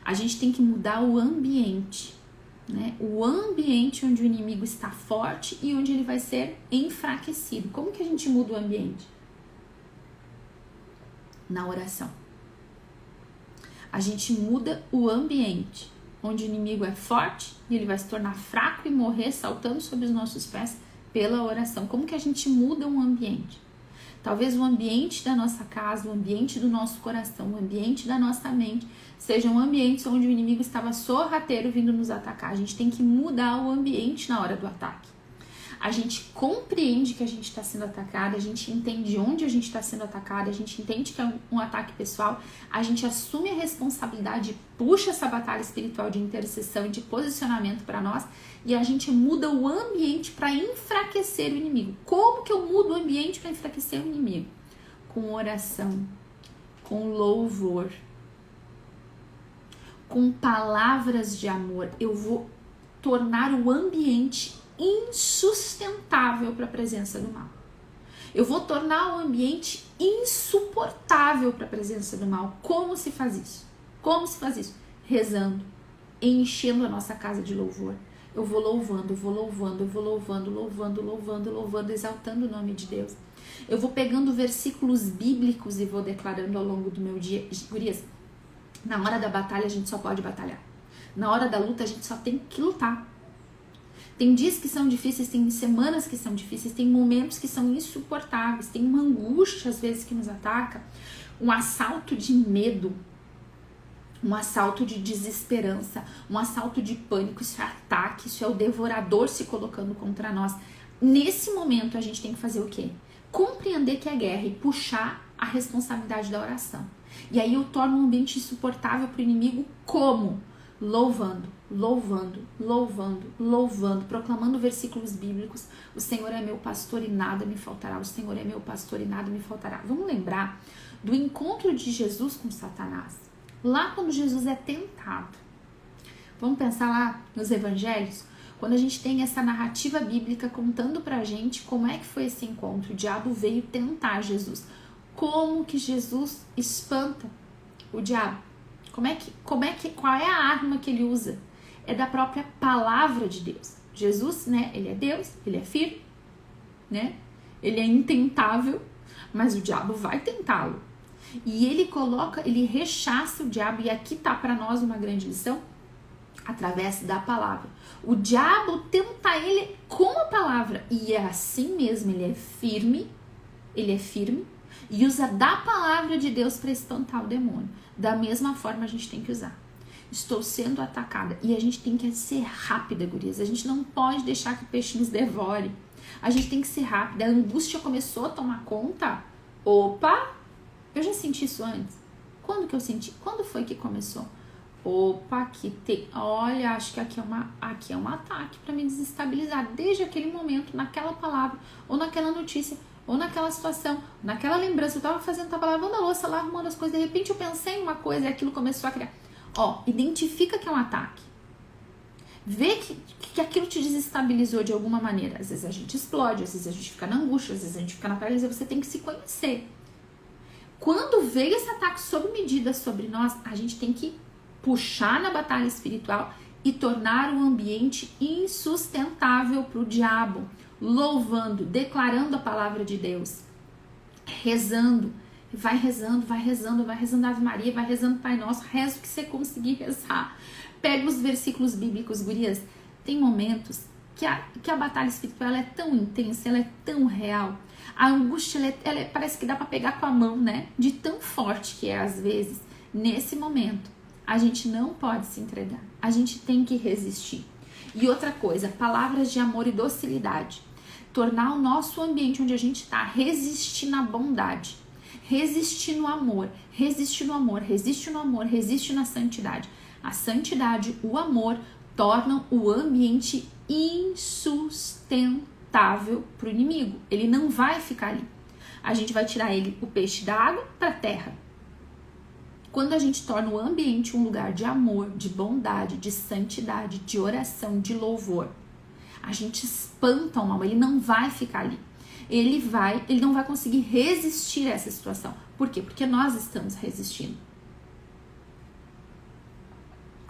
A gente tem que mudar o ambiente, né? O ambiente onde o inimigo está forte e onde ele vai ser enfraquecido. Como que a gente muda o ambiente? Na oração. A gente muda o ambiente onde o inimigo é forte e ele vai se tornar fraco e morrer saltando sobre os nossos pés pela oração. Como que a gente muda um ambiente? Talvez o ambiente da nossa casa, o ambiente do nosso coração, o ambiente da nossa mente sejam ambientes onde o inimigo estava sorrateiro vindo nos atacar. A gente tem que mudar o ambiente na hora do ataque. A gente compreende que a gente está sendo atacada, a gente entende onde a gente está sendo atacada, a gente entende que é um ataque pessoal, a gente assume a responsabilidade, puxa essa batalha espiritual de intercessão e de posicionamento para nós e a gente muda o ambiente para enfraquecer o inimigo. Como que eu mudo o ambiente para enfraquecer o inimigo? Com oração, com louvor, com palavras de amor. Eu vou tornar o ambiente insustentável para a presença do mal. Eu vou tornar o ambiente insuportável para a presença do mal. Como se faz isso? Como se faz isso? Rezando, enchendo a nossa casa de louvor. Eu vou louvando, louvando, exaltando o nome de Deus. Eu vou pegando versículos bíblicos e vou declarando ao longo do meu dia. Gurias, na hora da batalha a gente só pode batalhar. Na hora da luta a gente só tem que lutar. Tem dias que são difíceis, tem semanas que são difíceis, tem momentos que são insuportáveis, tem uma angústia às vezes que nos ataca, um assalto de medo, um assalto de desesperança, um assalto de pânico, isso é ataque, isso é o devorador se colocando contra nós. Nesse momento a gente tem que fazer o quê? Compreender que é guerra e puxar a responsabilidade da oração. E aí eu torno um ambiente insuportável para o inimigo como? Louvando, proclamando versículos bíblicos. O Senhor é meu pastor e nada me faltará. O Senhor é meu pastor e nada me faltará. Vamos lembrar do encontro de Jesus com Satanás. Lá quando Jesus é tentado. Vamos pensar lá nos evangelhos? Quando a gente tem essa narrativa bíblica contando pra gente como é que foi esse encontro. O diabo veio tentar Jesus. Como que Jesus espanta o diabo? Qual é a arma que ele usa? É da própria palavra de Deus. Jesus, né? Ele é Deus, ele é firme, né? Ele é intentável, mas o diabo vai tentá-lo. E ele rechaça o diabo, e aqui tá para nós uma grande lição. através da palavra. O diabo tenta ele com a palavra, e é assim mesmo, ele é firme, e usa da palavra de Deus para espantar o demônio. Da mesma forma a gente tem que usar. Estou sendo atacada, e a gente tem que ser rápida, gurias. A gente não pode deixar que o peixe nos devore. A gente tem que ser rápida. A angústia começou a tomar conta. Opa, eu já senti isso antes. Quando que eu senti? Quando foi que começou? Opa, olha, acho que aqui é um ataque para me desestabilizar. Desde aquele momento, naquela palavra, ou naquela notícia, ou naquela situação, naquela lembrança. Eu tava fazendo, tava lavando a louça lá, arrumando as coisas. De repente eu pensei em uma coisa e aquilo começou a criar. Identifica que é um ataque. Vê que aquilo te desestabilizou de alguma maneira. Às vezes a gente explode, às vezes a gente fica na angústia, às vezes a gente fica na paralisia. Você tem que se conhecer. Quando veio esse ataque sob medida sobre nós, a gente tem que puxar na batalha espiritual e tornar o ambiente insustentável para o diabo, louvando, declarando a palavra de Deus, rezando. Vai rezando Ave Maria, vai rezando Pai Nosso, reza o que você conseguir rezar. Pega os versículos bíblicos, gurias. Tem momentos que a batalha espiritual ela é tão intensa, ela é tão real. A angústia, ela parece que dá para pegar com a mão, né? De tão forte que é às vezes. Nesse momento, a gente não pode se entregar. A gente tem que resistir. E outra coisa, palavras de amor e docilidade. Tornar o nosso ambiente onde a gente está, resistir na bondade. Resiste no amor, resiste no amor, resiste no amor, resiste na santidade. A santidade, o amor, tornam o ambiente insustentável para o inimigo. Ele não vai ficar ali. A gente vai tirar o peixe da água para a terra. Quando a gente torna o ambiente um lugar de amor, de bondade, de santidade, de oração, de louvor, a gente espanta o mal, ele não vai ficar ali. Ele não vai conseguir resistir a essa situação. Por quê? Porque nós estamos resistindo.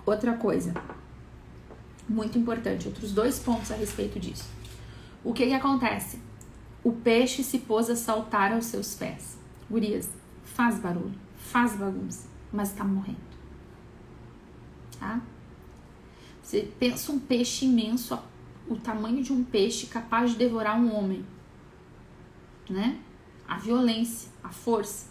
Outra coisa, muito importante, outros 2 pontos a respeito disso. O que acontece? O peixe se pôs a saltar aos seus pés. Gurias, faz barulho, faz bagunça, mas tá morrendo. Tá? Você pensa um peixe imenso, o tamanho de um peixe capaz de devorar um homem. Né? A violência, a força.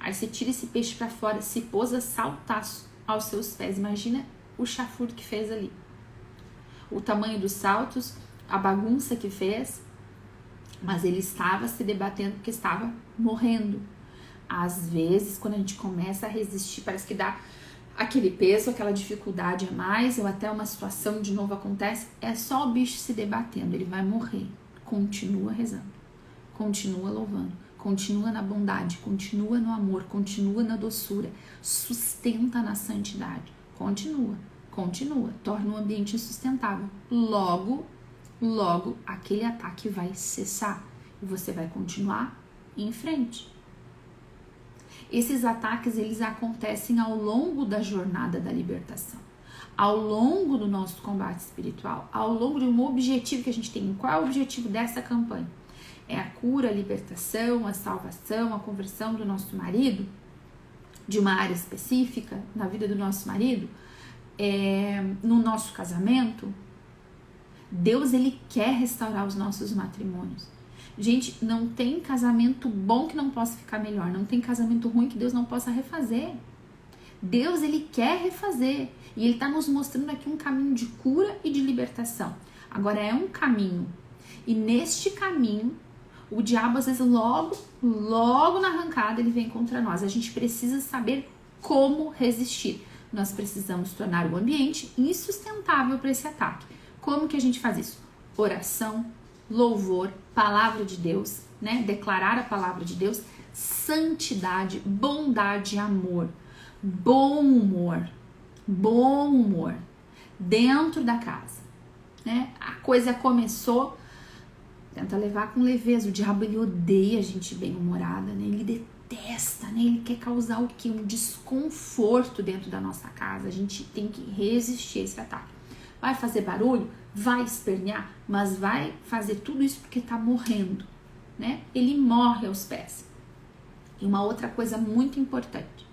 Aí você tira esse peixe para fora, se pôs a saltar aos seus pés. Imagina o chafurdo que fez ali. O tamanho dos saltos, a bagunça que fez, mas ele estava se debatendo porque estava morrendo. Às vezes, quando a gente começa a resistir, parece que dá aquele peso, aquela dificuldade a mais, ou até uma situação de novo acontece, é só o bicho se debatendo, ele vai morrer. Continua rezando. Continua louvando, continua na bondade, continua no amor, continua na doçura, sustenta na santidade, continua, torna o ambiente insustentável. Logo, aquele ataque vai cessar e você vai continuar em frente. Esses ataques, eles acontecem ao longo da jornada da libertação, ao longo do nosso combate espiritual, ao longo de um objetivo que a gente tem. Qual é o objetivo dessa campanha? É a cura, a libertação, a salvação, a conversão do nosso marido, de uma área específica na vida do nosso marido, no nosso casamento. Deus, ele quer restaurar os nossos matrimônios. Gente, não tem casamento bom que não possa ficar melhor, não tem casamento ruim que Deus não possa refazer. Deus, ele quer refazer, e ele está nos mostrando aqui um caminho de cura e de libertação. Agora, é um caminho, e neste caminho, o diabo, às vezes, logo na arrancada, ele vem contra nós. A gente precisa saber como resistir. Nós precisamos tornar o ambiente insustentável para esse ataque. Como que a gente faz isso? Oração, louvor, palavra de Deus, né? Declarar a palavra de Deus, santidade, bondade, amor, bom humor dentro da casa, né? A coisa começou, tenta levar com leveza. O diabo, ele odeia a gente bem-humorada, né? Ele detesta, né? Ele quer causar o quê? Um desconforto dentro da nossa casa. A gente tem que resistir a esse ataque. Vai fazer barulho? Vai espernear, mas vai fazer tudo isso porque tá morrendo, né? Ele morre aos pés. E uma outra coisa muito importante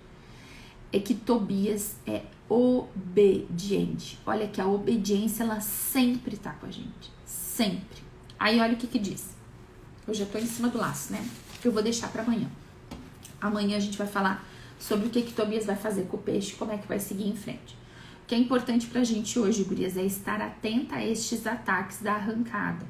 é que Tobias é obediente. Olha que a obediência, ela sempre tá com a gente. Sempre. Aí olha o que diz. Eu já tô em cima do laço, né? Eu vou deixar para amanhã. Amanhã a gente vai falar sobre o que Tobias vai fazer com o peixe, como é que vai seguir em frente. O que é importante pra gente hoje, gurias, é estar atenta a estes ataques da arrancada.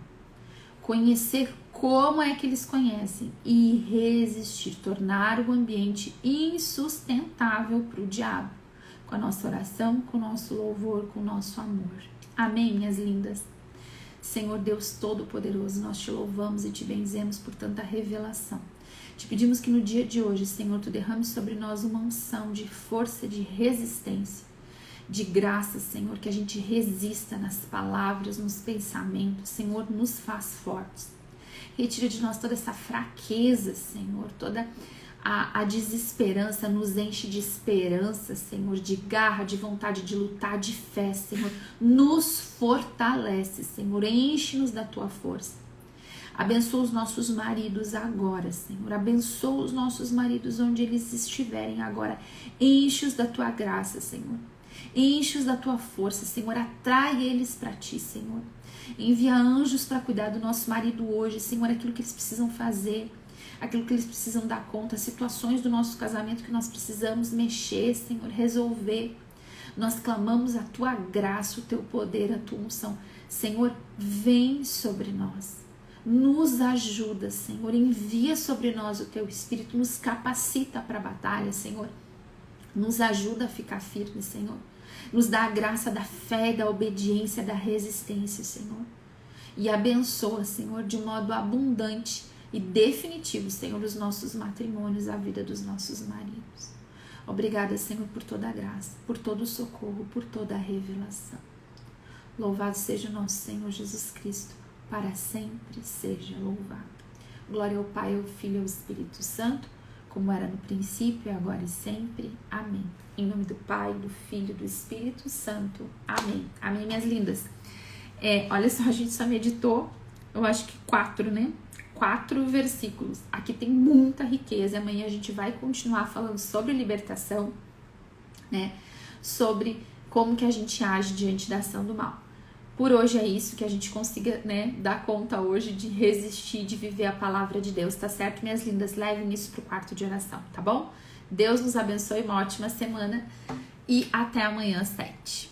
Conhecer como é que eles conhecem e resistir, tornar o ambiente insustentável pro diabo. Com a nossa oração, com o nosso louvor, com o nosso amor. Amém, minhas lindas? Senhor Deus Todo-Poderoso, nós te louvamos e te benzemos por tanta revelação. Te pedimos que no dia de hoje, Senhor, tu derrame sobre nós uma unção de força, de resistência, de graça, Senhor, que a gente resista nas palavras, nos pensamentos, Senhor, nos faz fortes. Retira de nós toda essa fraqueza, Senhor, toda a desesperança, nos enche de esperança, Senhor, de garra, de vontade de lutar, de fé, Senhor. Nos fortalece, Senhor, enche-nos da tua força. Abençoa os nossos maridos agora, Senhor. Abençoa os nossos maridos onde eles estiverem agora. Enche-os da tua graça, Senhor. Enche-os da tua força, Senhor. Atrai eles para ti, Senhor. Envia anjos para cuidar do nosso marido hoje, Senhor. Aquilo que eles precisam fazer, aquilo que eles precisam dar conta, situações do nosso casamento que nós precisamos mexer, Senhor, resolver. Nós clamamos a tua graça, o teu poder, a tua unção. Senhor, vem sobre nós. Nos ajuda, Senhor. Envia sobre nós o teu Espírito. Nos capacita para a batalha, Senhor. Nos ajuda a ficar firme, Senhor. Nos dá a graça da fé, da obediência, da resistência, Senhor. E abençoa, Senhor, de modo abundante e definitivo, Senhor, os nossos matrimônios, a vida dos nossos maridos. Obrigada, Senhor, por toda a graça, por todo o socorro, por toda a revelação. Louvado seja o nosso Senhor Jesus Cristo, para sempre seja louvado. Glória ao Pai, ao Filho e ao Espírito Santo, como era no princípio, agora e sempre. Amém. Em nome do Pai, do Filho e do Espírito Santo. Amém. Amém, minhas lindas. Olha só, a gente só meditou, eu acho que 4, né? 4 versículos. Aqui tem muita riqueza. Amanhã a gente vai continuar falando sobre libertação, né? Sobre como que a gente age diante da ação do mal. Por hoje é isso, que a gente consiga, né, dar conta hoje de resistir, de viver a palavra de Deus, tá certo, minhas lindas? Levem isso pro quarto de oração, tá bom? Deus nos abençoe, uma ótima semana e até amanhã às 7.